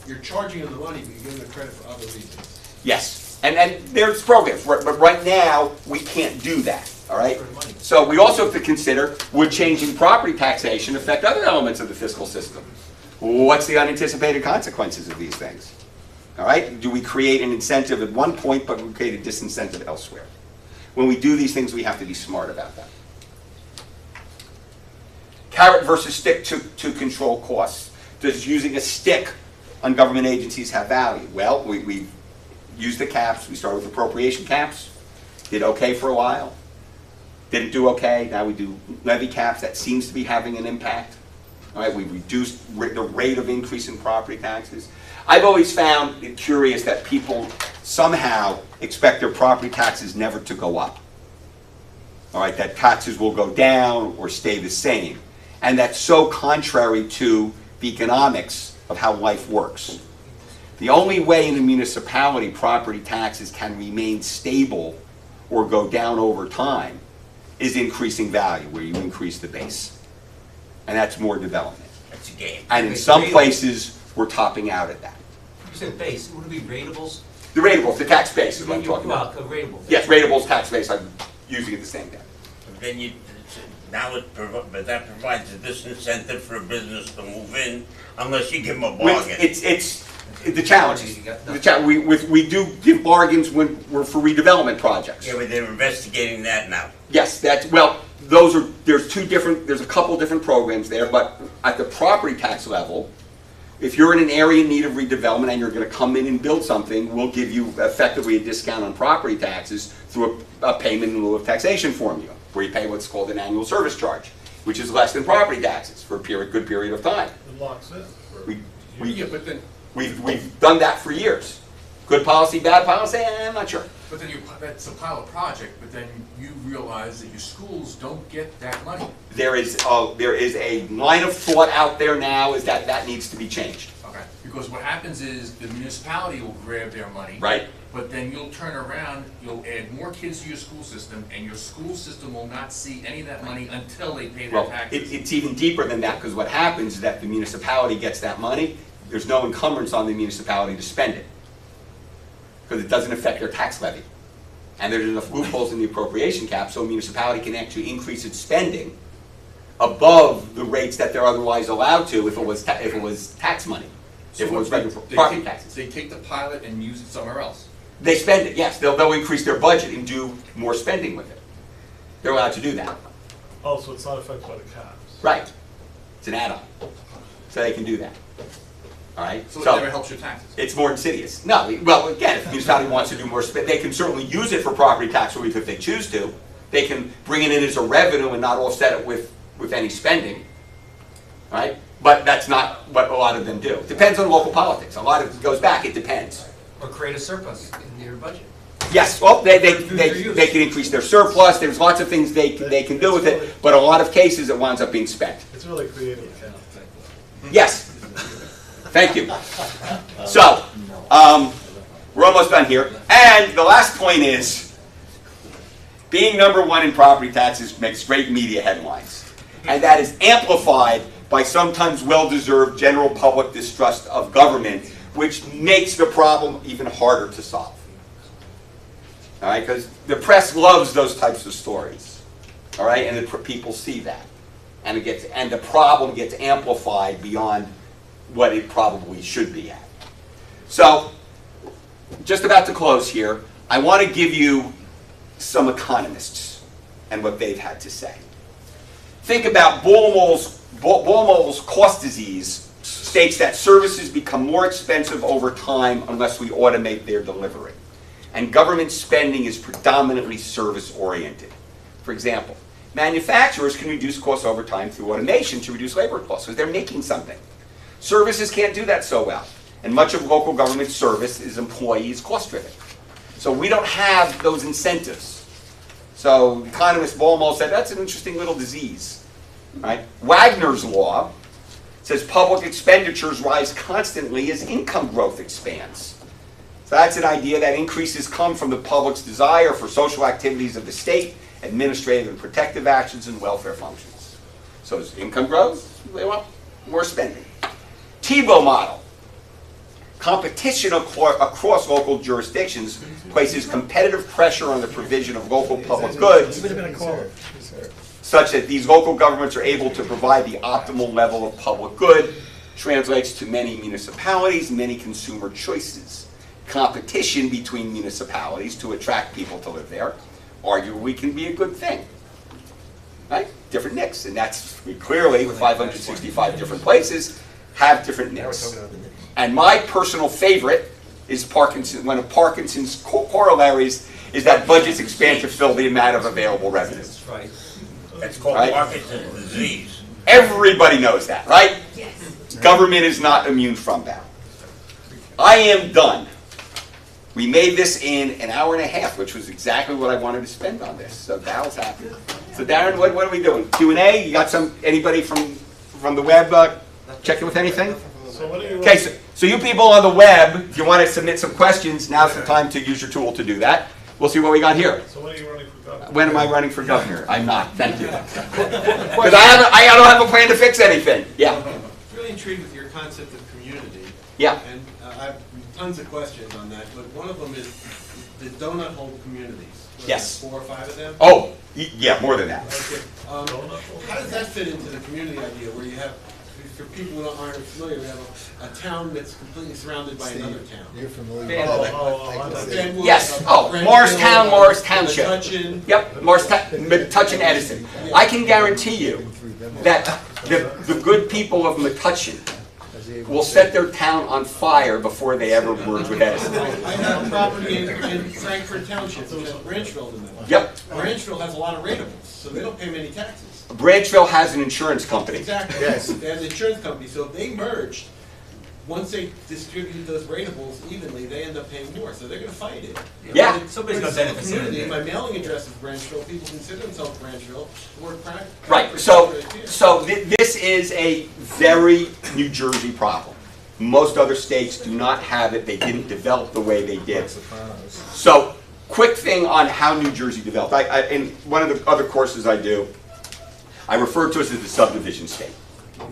you're charging them the money, but you're giving them credit for other reasons. Yes, and there's programs, but right now, we can't do that, all right? So we also have to consider, would changing property taxation affect other elements of the fiscal system? What's the unanticipated consequences of these things? All right, do we create an incentive at one point, but we create a disincentive elsewhere? When we do these things, we have to be smart about that. Carrot versus stick to control costs. Does using a stick on government agencies have value? Well, we used the caps. We started with appropriation caps. Did okay for a while. Didn't do okay. Now we do levy caps. That seems to be having an impact. All right, we reduced the rate of increase in property taxes. I've always found it curious that people somehow expect their property taxes never to go up. All right, that taxes will go down or stay the same. And that's so contrary to the economics of how life works. The only way in a municipality property taxes can remain stable or go down over time is increasing value, where you increase the base. And that's more development. That's a game. And in some places, we're topping out at that. You said base, would it be ratables? The ratables, the tax base is what I'm talking about. Well, ratables. Yes, ratables, tax base, I'm using it the same day. But then but that provides a disincentive for a business to move in unless you give them a bargain. The challenges, we do give bargains when we're for redevelopment projects. Yeah, but they're investigating that now. Yes, there's a couple different programs there, but at the property tax level, if you're in an area in need of redevelopment and you're gonna come in and build something, we'll give you effectively a discount on property taxes through a payment in lieu of taxation formula, where you pay what's called an annual service charge, which is less than property taxes for a good period of time. It locks in. Yeah, but then, We've done that for years. Good policy, bad policy, I'm not sure. but then that's a pilot project, but then you realize that your schools don't get that money. There is a line of thought out there now is that needs to be changed, Okay. Because what happens is the municipality will grab their money. right? But then you'll turn around, you'll add more kids to your school system, and your school system will not see any of that money until they pay their Well, taxes. it's even deeper than that, because what happens is that the municipality gets that money, there's no encumbrance on the municipality to spend it, because it doesn't affect their tax levy. And there's enough loopholes in the appropriation cap, so a municipality can actually increase its spending above the rates that they're otherwise allowed to if it was tax money, So if it was what regular they property take- taxes. They take the pilot and use it somewhere else. They spend it, yes, they'll increase their budget and do more spending with it. They're allowed to do that. Oh, so it's not affected by the caps. Right. It's an add-on. So they can do that. All right? So it never helps your taxes. It's more insidious. No, well, again, if the municipality wants to do more, they can certainly use it for property tax relief if they choose to. They can bring it in as a revenue and not offset it with any spending. All right? But that's not what a lot of them do. It depends on local politics. A lot of it goes back, it depends. Or create a surplus in your budget. Yes, well, they can increase their surplus, there's lots of things they can do with it, but a lot of cases it winds up being spent. It's really creative account. Yes. Thank you. So, we're almost done here. And the last point is, being number one in property taxes makes great media headlines. And that is amplified by sometimes well-deserved general public distrust of government, which makes the problem even harder to solve. All right, because the press loves those types of stories. All right, and people see that. And the problem gets amplified beyond what it probably should be at. So, just about to close here, I want to give you some economists and what they've had to say. Think about Baumol's cost disease states that services become more expensive over time unless we automate their delivery. And government spending is predominantly service-oriented. For example, manufacturers can reduce costs over time through automation to reduce labor costs because they're making something. Services can't do that so well. And much of local government service is employees cost-driven. So we don't have those incentives. So economist Baumol said that's an interesting little disease. Right? Wagner's law says public expenditures rise constantly as income growth expands. So that's an idea that increases come from the public's desire for social activities of the state, administrative and protective actions, and welfare functions. So as income grows, they want more spending. Tebow model. Competition across local jurisdictions places competitive pressure on the provision of local public goods, such that these local governments are able to provide the optimal level of public good, translates to many municipalities, many consumer choices. Competition between municipalities to attract people to live there arguably can be a good thing. Right? Different nicks, and that's clearly with 565 different places have different nicks. And my personal favorite is Parkinson. One of Parkinson's corollaries is that budgets expand to fill the amount of available revenue. That's right. That's called Right. Parkinson's disease. Everybody knows that, right? Yes. Government is not immune from that. I am done. We made this in an hour and a half, which was exactly what I wanted to spend on this. So Dal's happy. So Darren, what are we doing? Q&A? You got anybody from the web checking with anything? So what do you? Okay, so you people on the web, if you want to submit some questions, now's the time to use your tool to do that. We'll see what we got here. So when are you running for governor? When am I running for governor? I'm not, thank you. Because I don't have a plan to fix anything. Yeah, I'm really intrigued with your concept of community. yeah. And I have tons of questions on that, but one of them is the donut hole communities. What are Yes. there, 4 or 5 of them? Oh, yeah, more than that. Okay. How does that fit into the community idea where you have for people who aren't familiar, we have a town that's completely surrounded by another town. You're familiar. Van with Wyck. that. Like Van Wyck, Yes, Brentwood, Morristown, Morris Township. Metuchen. Yep, Metuchen Edison. I can guarantee you that the good people of Metuchen will set their town on fire before they ever merge with Edison. I have property in Frankfurt Township, which has Branchville in the middle. Yep, Branchville has a lot of ratables, so they don't pay many taxes. Branchville has an insurance company. Exactly. Yes. They have an insurance company, so if they merged, once they distribute those ratables evenly, they end up paying more, so they're gonna fight it. Yeah. But Somebody's gonna it's a benefit from it. community. My mailing address is Branchville, people consider themselves Branchville, work practice. Right, so this is a very New Jersey problem. Most other states do not have it, they didn't develop the way they did. Sopranos. So, quick thing on how New Jersey developed. In one of the other courses I do, I refer to us as the subdivision state.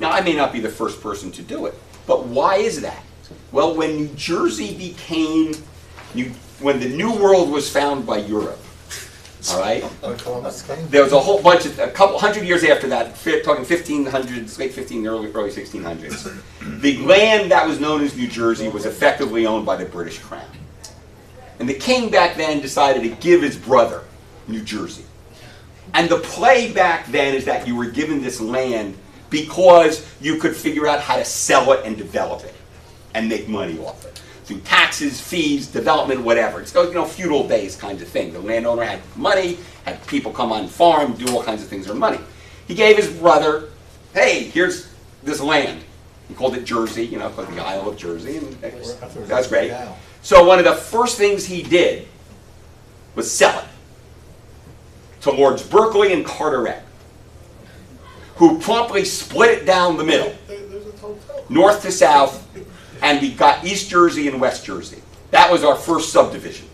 Now, I may not be the first person to do it, but why is that? Well, when New Jersey became, when the New World was found by Europe, all right? When Columbus came. There was a whole bunch of, a couple hundred years after that, talking 1500s, late 15, early 1600s, the land that was known as New Jersey was effectively owned by the British Crown. And the king back then decided to give his brother New Jersey. And the play back then is that you were given this land because you could figure out how to sell it and develop it and make money off it. Through taxes, fees, development, whatever. It's feudal days kind of thing. The landowner had money, had people come on farm, do all kinds of things for money. He gave his brother, hey, here's this land. He called it Jersey, called the Isle of Jersey, and that's great. So one of the first things he did was sell it to Lords Berkeley and Carteret, who promptly split it down the middle, There's a hotel. north to south, and we got East Jersey and West Jersey. That was our first subdivision.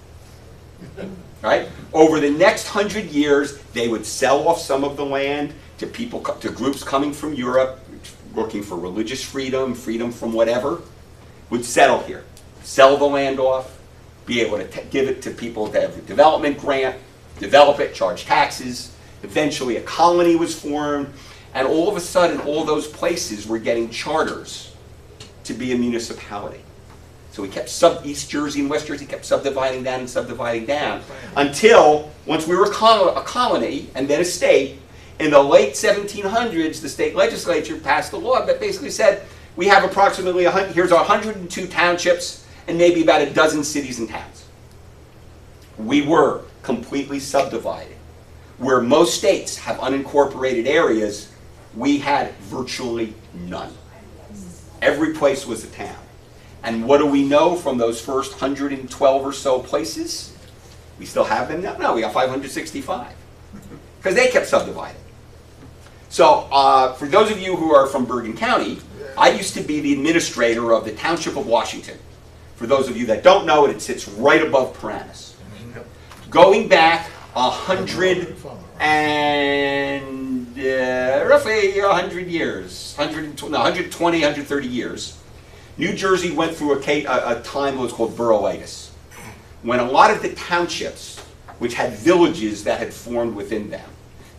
Right? Over the next 100 years, they would sell off some of the land to people, to groups coming from Europe, looking for religious freedom, freedom from whatever, would settle here, sell the land off, be able to give it to people that have a development grant, develop it, charge taxes. Eventually a colony was formed, and all of a sudden all those places were getting charters to be a municipality. So we kept East Jersey and West Jersey kept subdividing down and subdividing down until once we were a colony and then a state, in the late 1700s the state legislature passed a law that basically said we have approximately, here's 102 townships and maybe about a dozen cities and towns. We were completely subdivided. Where most states have unincorporated areas, we had virtually none. Every place was a town. And what do we know from those first 112 or so places? We still have them now? No, we got 565. Because they kept subdividing. So for those of you who are from Bergen County, I used to be the administrator of the Township of Washington. For those of you that don't know it, it sits right above Paramus. Going back 100 and roughly 100 years, 120, 130 years, New Jersey went through a time that was called boroughlitis, when a lot of the townships, which had villages that had formed within them,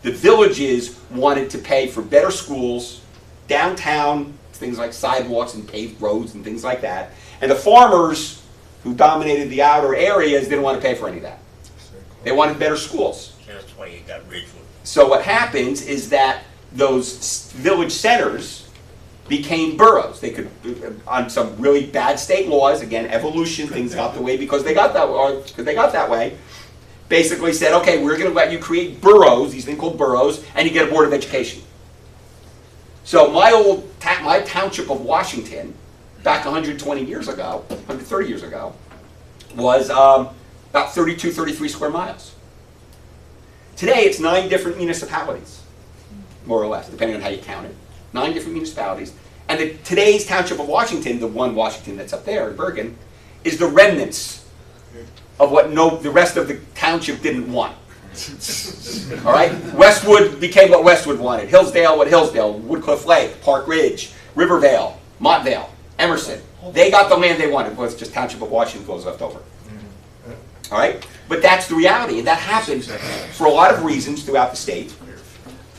the villages wanted to pay for better schools, downtown, things like sidewalks and paved roads and things like that, and the farmers who dominated the outer areas didn't want to pay for any of that. They wanted better schools. That's why you got Ridgewood. So what happens is that those village centers became boroughs. They could, on some really bad state laws, again, evolution, things got the way because they got that way, basically said, okay, we're going to let you create boroughs, these things called boroughs, and you get a board of education. So my township of Washington, back 120 years ago, 130 years ago, was about 32, 33 square miles. Today, it's 9 different municipalities, more or less, depending on how you count it. 9 different municipalities. And today's Township of Washington, the one Washington that's up there in Bergen, is the remnants of what the rest of the township didn't want. All right? Westwood became what Westwood wanted. Hillsdale what Hillsdale, Woodcliff Lake, Park Ridge, Rivervale, Montvale, Emerson. They got the land they wanted. It was just Township of Washington was left over. All right? But that's the reality, and that happens for a lot of reasons throughout the state.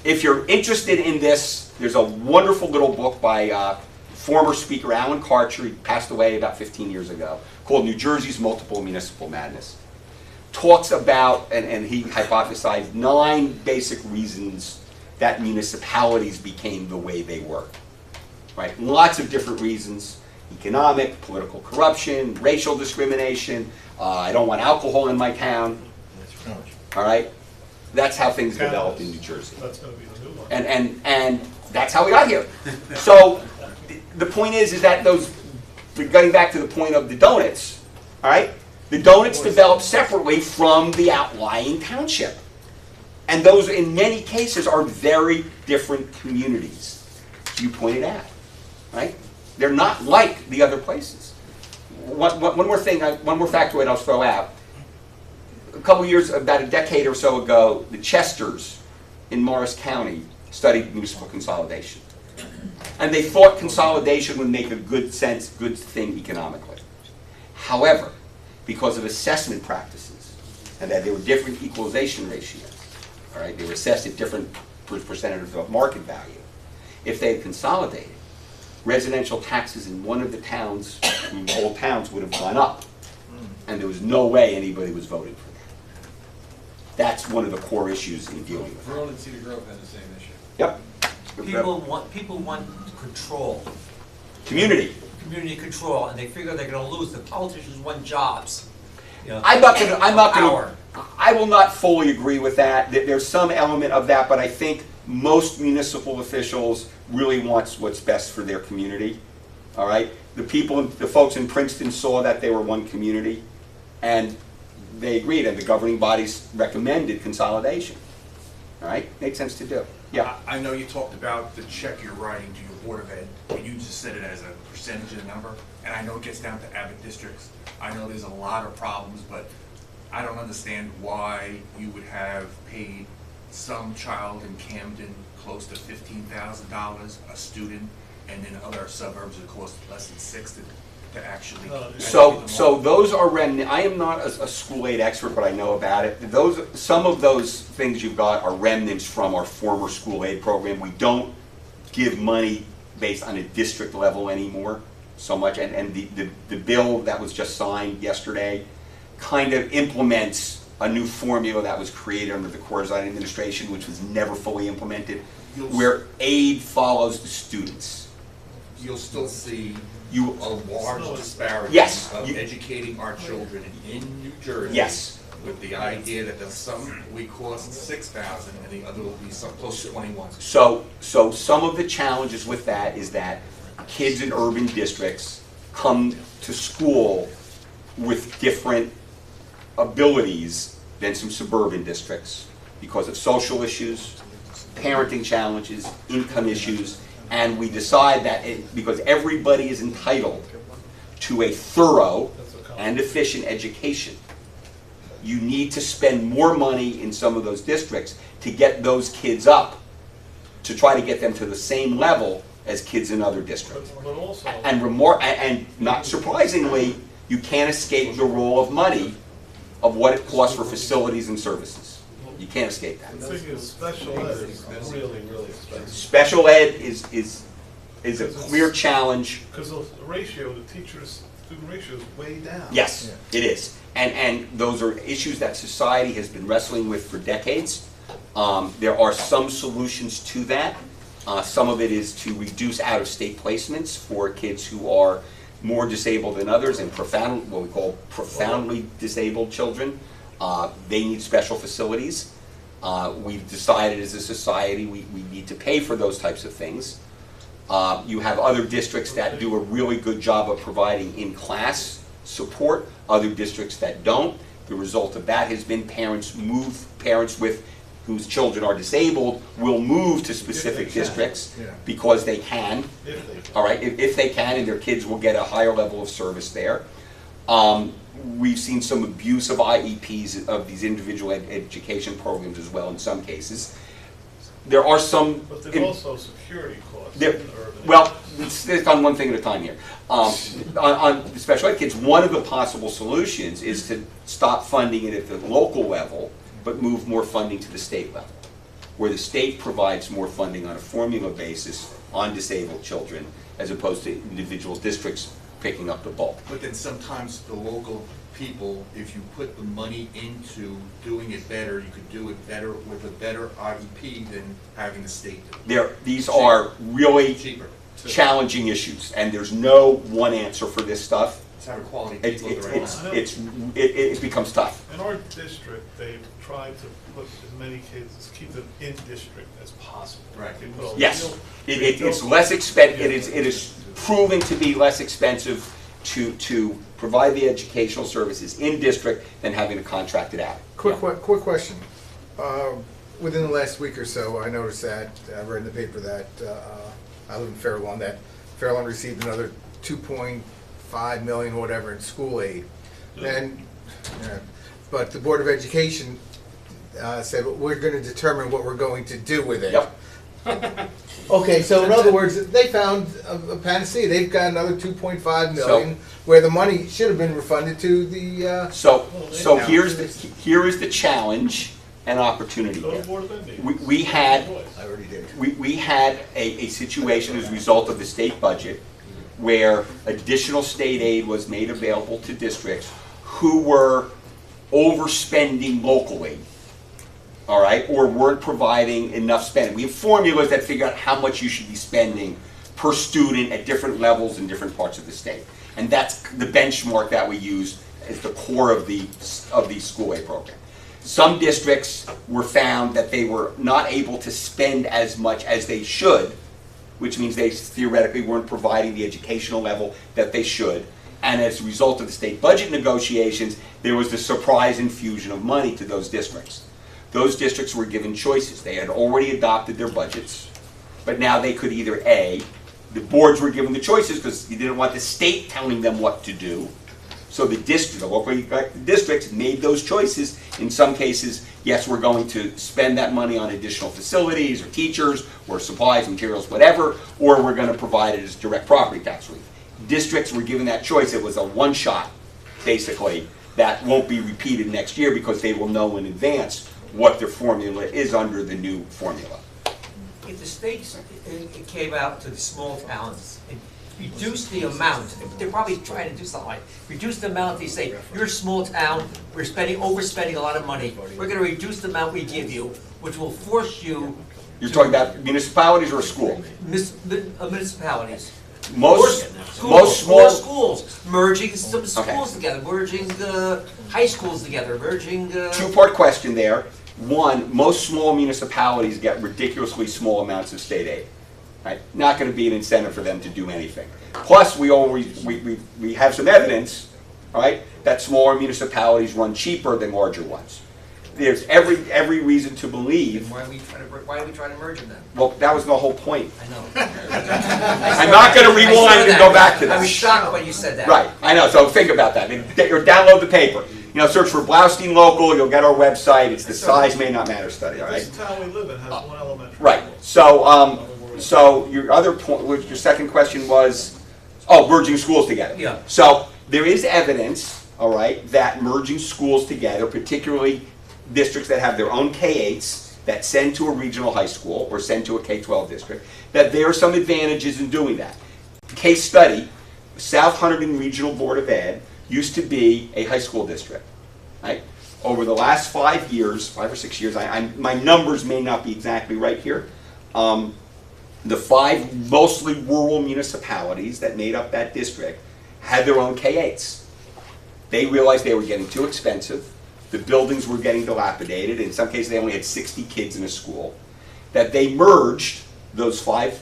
If you're interested in this, There's a wonderful little book by former Speaker Alan Karcher, he passed away about 15 years ago, called New Jersey's Multiple Municipal Madness. Talks about, and he hypothesized 9 basic reasons that municipalities became the way they were. Right? Lots of different reasons: economic, political corruption, racial discrimination, I don't want alcohol in my town. All right? That's how things developed in New Jersey. That's gonna be the new one. And that's how we got here. So the point is that those, getting back to the point of the donuts, all right? The donuts developed separately from the outlying township. And those, in many cases, are very different communities, you pointed out, right? They're not like the other places. One more thing, one more factoid I'll throw out. A couple years, about a decade or so ago, the Chesters in Morris County studied municipal consolidation. And they thought consolidation would make a good thing economically. However, because of assessment practices, and that there were different equalization ratios, all right, they were assessed at different percentages of market value. If they had consolidated, residential taxes in one of the towns, old towns, would have gone up. And there was no way anybody was voting for that. That's one of the core issues in dealing with it. Vernon and Cedar Grove had the same issue. Yep. People want control, Community. community control, and they figure they're gonna lose. The politicians want jobs. You know, I'm not gonna, power. I will not fully agree with that. There's some element of that, but I think most municipal officials really want what's best for their community. All right? The folks in Princeton saw that they were one community, and they agreed, and the governing bodies recommended consolidation. All right? Makes sense to do. Yeah. I know you talked about the check you're writing to your Board of Ed, but you just said it as a percentage of the number, and I know it gets down to Abbott districts. I know there's a lot of problems, but I don't understand why you would have paid some child in Camden close to $15,000 a student, and in other suburbs it costs less than $6 to actually. So those are remnant. I am not a school aid expert, but I know about it. Some of those things you've got are remnants from our former school aid program. We don't give money based on a district level anymore so much, and the bill that was just signed yesterday kind of implements a new formula that was created under the Corzine administration, which was never fully implemented, where aid follows the students. You'll still see a large disparity Yes. of educating our children in New Jersey. Yes. With the idea that there's some we cost $6,000 and the other will be some close to $21,000. So some of the challenges with that is that kids in urban districts come to school with different abilities than some suburban districts because of social issues, parenting challenges, income issues, and we decide that because everybody is entitled to a thorough and efficient education, you need to spend more money in some of those districts to get those kids up, to try to get them to the same level as kids in other districts. But also, And not surprisingly, you can't escape the role of money of what it costs for facilities and services. You can't escape that. the thing is, special ed is really, really expensive. Special ed is a clear challenge. Because the ratio, the teacher-student ratio is way down. Yes, it is. And those are issues that society has been wrestling with for decades. There are some solutions to that. Some of it is to reduce out-of-state placements for kids who are more disabled than others and what we call profoundly disabled children. They need special facilities. We've decided as a society we need to pay for those types of things. You have other districts that do a really good job of providing in-class support, other districts that don't. The result of that has been parents whose children are disabled will move to specific districts because they can. All right, if they can, and their kids will get a higher level of service there. We've seen some abuse of IEPs, of these individual education programs as well in some cases. There are some... But there's also security costs in urban areas. Well, let's on one thing at a time here. On the special ed kids, one of the possible solutions is to stop funding it at the local level, but move more funding to the state level. where the state provides more funding on a formula basis on disabled children, as opposed to individual districts picking up the bulk. But then sometimes the local people, if you put the money into doing it better, you could do it better with a better IEP than having the state do it. These are really Cheaper. challenging issues, and there's no one answer for this stuff. Let's have a quality It, people at the right it, time. it becomes tough. In our district, they've tried to put as many kids, keep them in district as possible. Right. They put a Yes, real- it's less expensive, it is proven to be less expensive to provide the educational services in district than having to contract it out. Quick question. Within the last week or so, I noticed that, I read in the paper that, I live in Fairlawn, that Fairlawn received another 2.5 million, or whatever, in school aid. Then, but the Board of Education said, well, we're gonna determine what we're going to do with it. Yep. Okay, so in other words, they found a panacea. They've got another 2.5 million, where the money should have been refunded to the, So here is the challenge and opportunity Go to here. Board of Ed meetings. We had I already did. we had a situation as a result of the state budget where additional state aid was made available to districts who were overspending locally, all right, or weren't providing enough spending. We have formulas that figure out how much you should be spending per student at different levels in different parts of the state. And that's the benchmark that we use as the core of the school aid program. Some districts were found that they were not able to spend as much as they should, which means they theoretically weren't providing the educational level that they should. And as a result of the state budget negotiations, there was the surprise infusion of money to those districts. Those districts were given choices. They had already adopted their budgets, but now they could either A, the boards were given the choices because you didn't want the state telling them what to do. So the local districts made those choices. In some cases, yes, we're going to spend that money on additional facilities or teachers or supplies, materials, whatever, or we're going to provide it as direct property tax relief. Districts were given that choice. It was a one-shot, basically, that won't be repeated next year because they will know in advance what their formula is under the new formula. If the states came out to the small towns and reduced the amount, they're probably trying to do something like, reduce the amount, they say, you're a small town, we're overspending a lot of money, we're gonna reduce the amount we give you, which will force you. You're talking about municipalities or a school? Municipalities. Most More small, schools, merging some Okay. schools together, merging high schools together, merging. two-part question there. One, most small municipalities get ridiculously small amounts of state aid. Right? Not going to be an incentive for them to do anything. Plus, we have some evidence, right, that smaller municipalities run cheaper than larger ones. There's every reason to believe. Why are we trying to merge them then? Well, that was the whole point. I know. I'm not going to rewind and go back to that. I was shocked when you said that. Right, I know, so think about that. Or download the paper. You know, search for Blaustein Local, you'll get our website. It's the size may not matter study, all right? This town we live in has one elementary. Right, so your other point, your second question was, merging schools together. Yeah. So there is evidence, all right, that merging schools together, particularly districts that have their own K-8s that send to a regional high school or send to a K-12 district, that there are some advantages in doing that. Case study, South Hunterdon Regional Board of Ed used to be a high school district, right? Over the last 5 years, 5 or 6 years, my numbers may not be exactly right here. The 5 mostly rural municipalities that made up that district had their own K-8s. They realized they were getting too expensive. The buildings were getting dilapidated. In some cases, they only had 60 kids in a school. That they merged those 5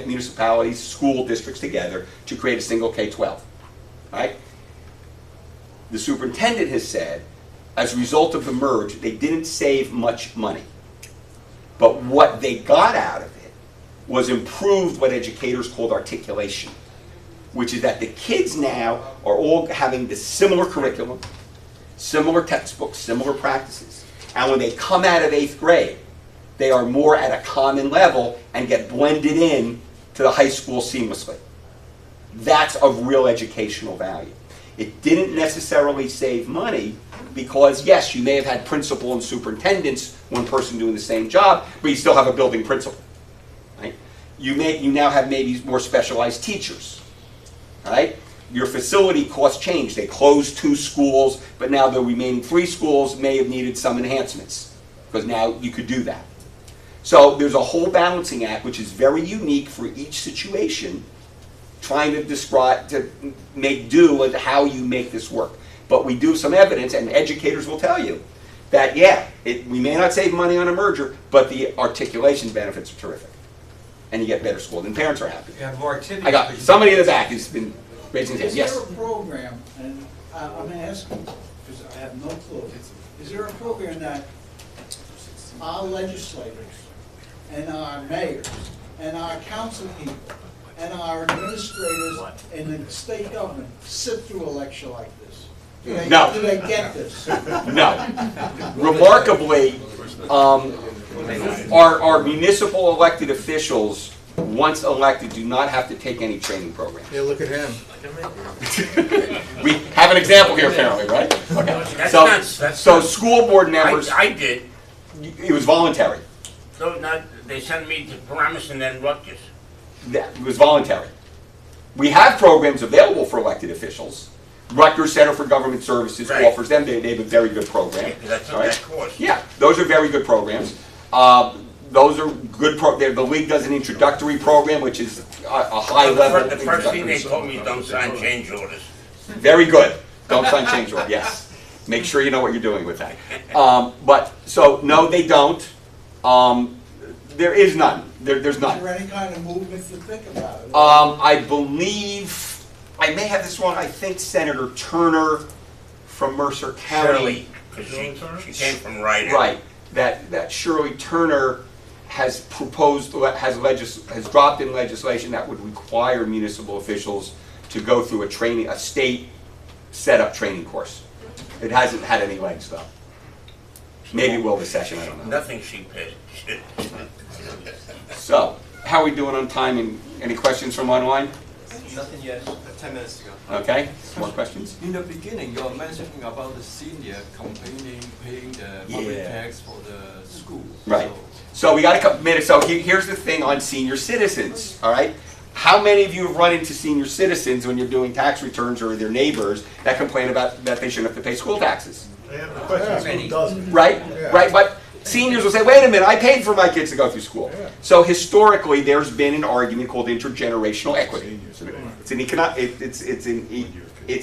municipalities, school districts together to create a single K-12. Right? The superintendent has said, as a result of the merge, they didn't save much money. But what they got out of it was improved what educators called articulation, which is that the kids now are all having the similar curriculum, similar textbooks, similar practices. And when they come out of 8th grade, they are more at a common level and get blended in to the high school seamlessly. That's of real educational value. It didn't necessarily save money because, yes, you may have had principal and superintendents one person doing the same job, but you still have a building principal, right? You now have maybe more specialized teachers, right? Your facility costs change. They closed 2 schools, but now the remaining 3 schools may have needed some enhancements, because now you could do that. So there's a whole balancing act which is very unique for each situation, trying to describe, to make do with how you make this work. But we do some evidence, and educators will tell you that, yeah, we may not save money on a merger, but the articulation benefits are terrific. And you get better schools, and parents are happy. You have more activity. I got somebody in the back who's been raising his hand. Yes? Is there a program, and I'm asking because I have no clue, is there a program that our legislators and our mayors and our council people and our administrators in the state government sit through an election like this? No. Do they get this? No. Remarkably, our municipal elected officials, once elected, do not have to take any training program. Yeah, look at him. We have an example here apparently, right? Okay. So school board members, I did. it was voluntary. So now, they sent me to Paramus and then Rutgers. It was voluntary. We have programs available for elected officials. Rutgers Center for Government Services Right. offers them. They have a very good program. Yeah, 'cause I took All right? that course. Yeah, those are very good programs. Those are good the league does an introductory program, which is a high level. The first thing they introductory. told me, don't sign change orders. Very good. Don't sign change order, yes. Make sure you know what you're doing with that. But, so, no, they don't. There is none. There's Is none. there any kind of movement to think about it? I believe, I may have this wrong, I think Senator Turner from Mercer County. Shirley, 'cause she came from Ryder. Right, that Shirley Turner has proposed, has dropped in legislation that would require municipal officials to go through a state set-up training course. It hasn't had any legs though. Maybe it will this session, I don't know. Nothing she paid. So, how are we doing on time, and any questions from online? Nothing yet, 10 minutes to go. Okay, more questions? In the beginning, you were mentioning about the senior complaining, paying the public Yeah. tax for the school. Right. So- So we got a couple minutes, so here's the thing on senior citizens, all right? How many of you have run into senior citizens when you're doing tax returns or their neighbors that complain about that they shouldn't have to pay school taxes? And the question is, who doesn't? Right? Yeah. Right, but seniors will say, wait a minute, I paid for my kids to go through school. Yeah. So historically, there's been an argument called intergenerational equity. It's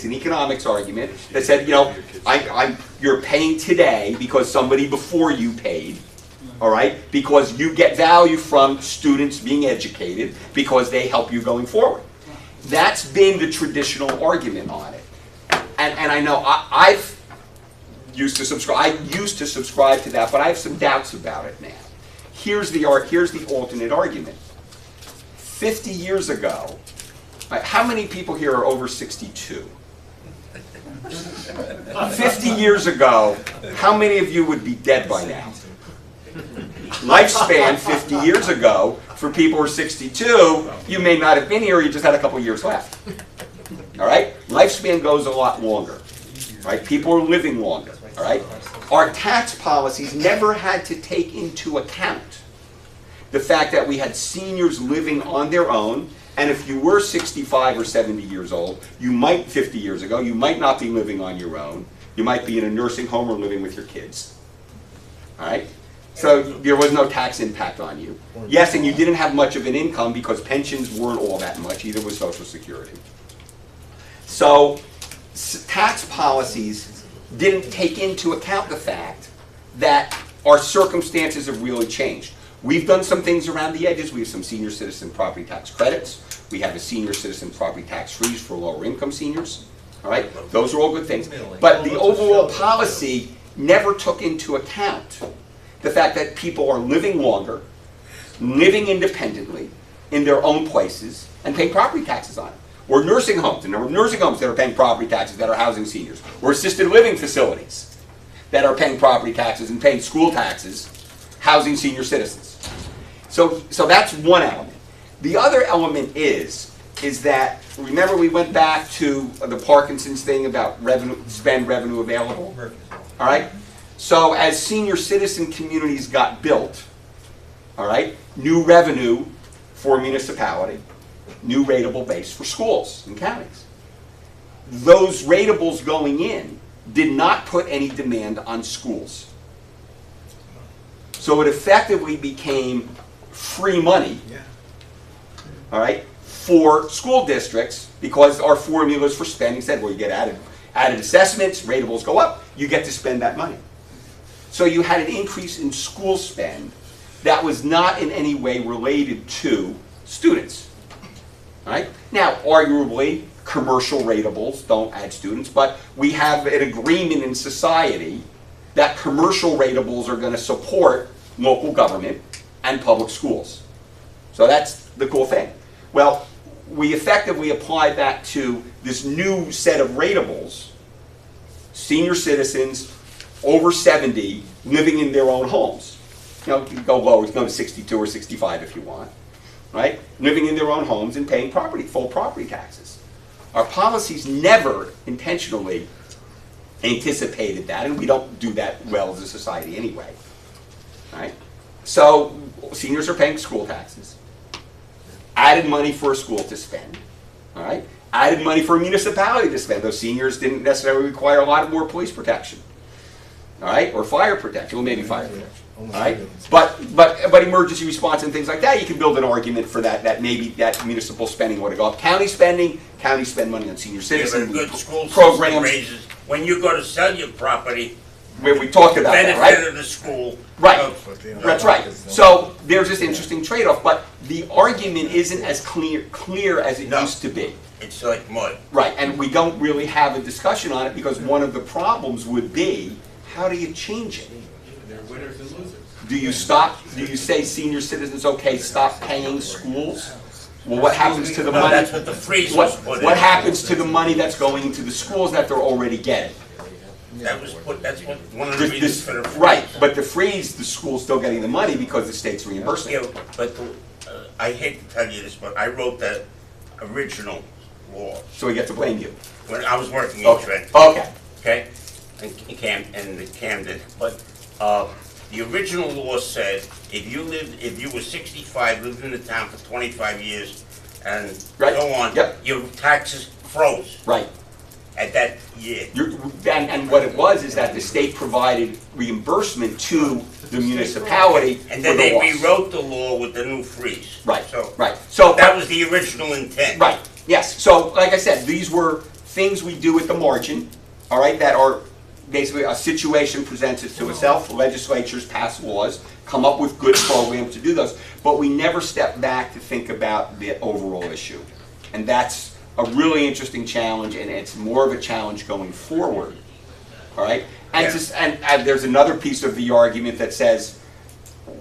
an economics argument that said, you know, you're paying today because somebody before you paid, all right? Because you get value from students being educated because they help you going forward. That's been the traditional argument on it. And I know I used to subscribe to that, but I have some doubts about it now. Here's the alternate argument. 50 years ago, how many people here are over 62? 50 years ago, how many of you would be dead by now? Lifespan 50 years ago, for people who are 62, you may not have been here, you just had a couple years left. All right? Lifespan goes a lot longer. Right? People are living longer. All right? Our tax policies never had to take into account the fact that we had seniors living on their own, and if you were 65 or 70 years old, you might, 50 years ago, you might not be living on your own. You might be in a nursing home or living with your kids. All right? So there was no tax impact on you. Yes, and you didn't have much of an income because pensions weren't all that much, either with Social Security. So tax policies didn't take into account the fact that our circumstances have really changed. We've done some things around the edges. We have some senior citizen property tax credits. We have a senior citizen property tax freeze for lower income seniors. All right? Those are all good things. But the overall policy never took into account the fact that people are living longer, living independently in their own places, and paying property taxes on it. Or nursing homes, the number of nursing homes that are paying property taxes that are housing seniors. Or assisted living facilities that are paying property taxes and paying school taxes, housing senior citizens. So that's one element. The other element is that, remember we went back to the Parkinson's thing about revenue, spend revenue available? All right? So as senior citizen communities got built, all right, new revenue for municipality, new rateable base for schools and counties. Those ratables going in did not put any demand on schools. So it effectively became free money, all right, for school districts, because our formulas for spending said, well, you get added assessments, ratables go up, you get to spend that money. So you had an increase in school spend that was not in any way related to students. All right? Now, arguably, commercial ratables don't add students, but we have an agreement in society that commercial ratables are going to support local government and public schools. So that's the cool thing. Well, we effectively applied that to this new set of ratables, senior citizens over 70 living in their own homes. You know, you can go low, you can go to 62 or 65 if you want, right? Living in their own homes and paying full property taxes. Our policies never intentionally anticipated that, and we don't do that well as a society anyway, right? So seniors are paying school taxes, added money for a school to spend, all right? Added money for a municipality to spend. Those seniors didn't necessarily require a lot more police protection, all right, or fire protection, well, maybe fire protection. All right, but emergency response and things like that, you can build an argument for that. That maybe that municipal spending would have gone up. County spending, county spend money on senior citizens Good school programs. raises. When you go to sell your property, Where we talked about that, right? benefit of the school. Right. That's right. So there's this interesting trade-off, but the argument isn't as clear as it used to be. It's like mud. Right, and we don't really have a discussion on it because one of the problems would be, how do you change it? They're winners and losers. Do you say senior citizens, okay, stop paying schools? Well, what happens to the No, money? that's what the freeze was put in. What happens to the money that's going into the schools that they're already getting? That was put, that's what, one of the reasons for the freeze. Right, but the freeze, the school's still getting the money because the state's reimbursing. Yeah, but I hate to tell you this, but I wrote that original law So we get to blame you. when I was working in Okay, Trenton. okay. Okay, and the Camden, but, the original law said, if you were 65, lived in the town for 25 years, and Right. so on, Yep. your taxes froze Right. at that year. And what it was is that the state provided reimbursement to the municipality for And then the they loss. rewrote the law with the new freeze. Right, So, right. So that was the original intent. Right, yes. So, like I said, these were things we do at the margin, all right, that are basically a situation presents it to itself. Legislatures pass laws, come up with good programs to do those, but we never step back to think about the overall issue. And that's a really interesting challenge, and it's more of a challenge going forward, all right? And, Yeah. and there's another piece of the argument that says,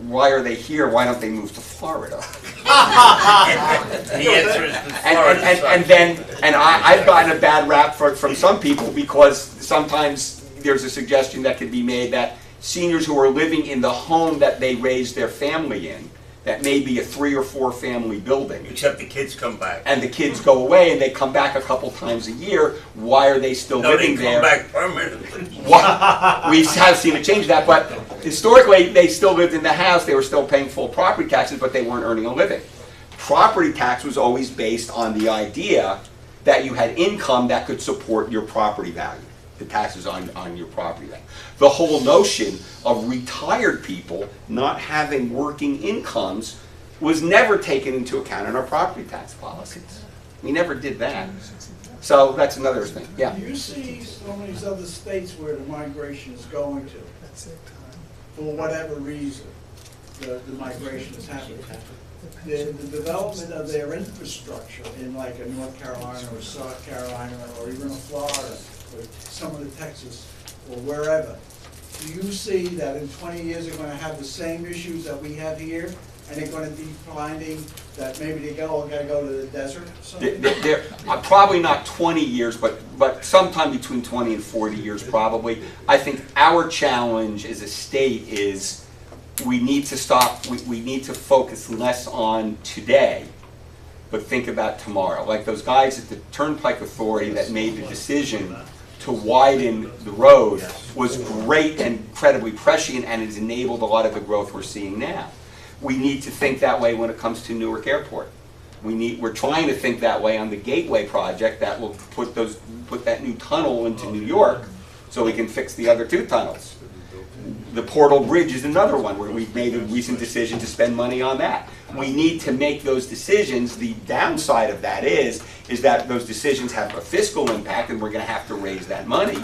why are they here? Why don't they move to Florida? The answer is the Florida side. And I've gotten a bad rap from some people because sometimes there's a suggestion that could be made that seniors who are living in the home that they raised their family in, that may be a 3 or 4 family building, Except the kids come back. and the kids go away and they come back a couple times a year, why are they still No, living they there? come back permanently. We have seen a change in that, but historically, they still lived in the house, they were still paying full property taxes, but they weren't earning a living. Property tax was always based on the idea that you had income that could support your property value, the taxes on your property value. The whole notion of retired people not having working incomes was never taken into account in our property tax policies. We never did that. So that's another thing, yeah. Do you see some of these other states where the migration is going to? For whatever reason, the migration is happening. The development of their infrastructure in like a North Carolina or South Carolina or even a Florida or some of the Texas or wherever, do you see that in 20 years they're gonna have the same issues that we have here? And they're gonna be finding that maybe they gotta go to the desert or something? They're probably not 20 years, but sometime between 20 and 40 years probably. I think our challenge as a state is we need to stop, we need to focus less on today, but think about tomorrow. Like those guys at the Turnpike Authority that made the decision to widen the road was great and incredibly prescient, and has enabled a lot of the growth we're seeing now. We need to think that way when it comes to Newark Airport. We're trying to think that way on the Gateway project that will put that new tunnel into New York so we can fix the other two tunnels. The Portal Bridge is another one where we've made a recent decision to spend money on that. We need to make those decisions. The downside of that is that those decisions have a fiscal impact, and we're going to have to raise that money,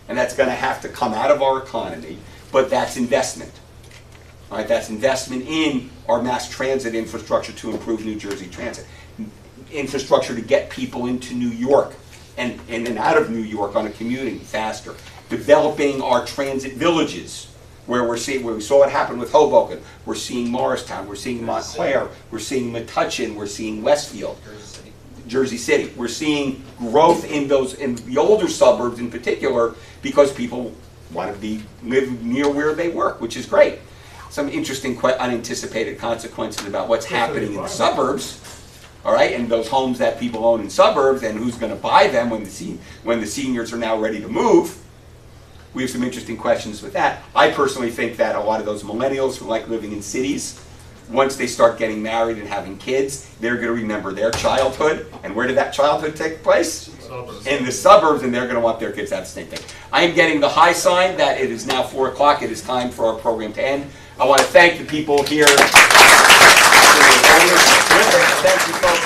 and that's going to have to come out of our economy, but that's investment. All right, that's investment in our mass transit infrastructure to improve New Jersey transit. Infrastructure to get people into New York and in and out of New York on a commuting faster. Developing our transit villages, where we saw it happen with Hoboken. We're seeing Morristown, we're seeing Montclair, we're seeing Metuchen, we're seeing Westfield, Jersey City. We're seeing growth in the older suburbs in particular, because people want to live near where they work, which is great. Some interesting unanticipated consequences about what's happening in the suburbs, all right, and those homes that people own in suburbs, and who's going to buy them when the seniors are now ready to move. We have some interesting questions with that. I personally think that a lot of those millennials who like living in cities, once they start getting married and having kids, they're going to remember their childhood. And where did that childhood take place? In the suburbs, and they're going to want their kids to have the same thing. I am getting the high sign that it is now 4 o'clock. It is time for our program to end. I want to thank the people here. Thank you, folks.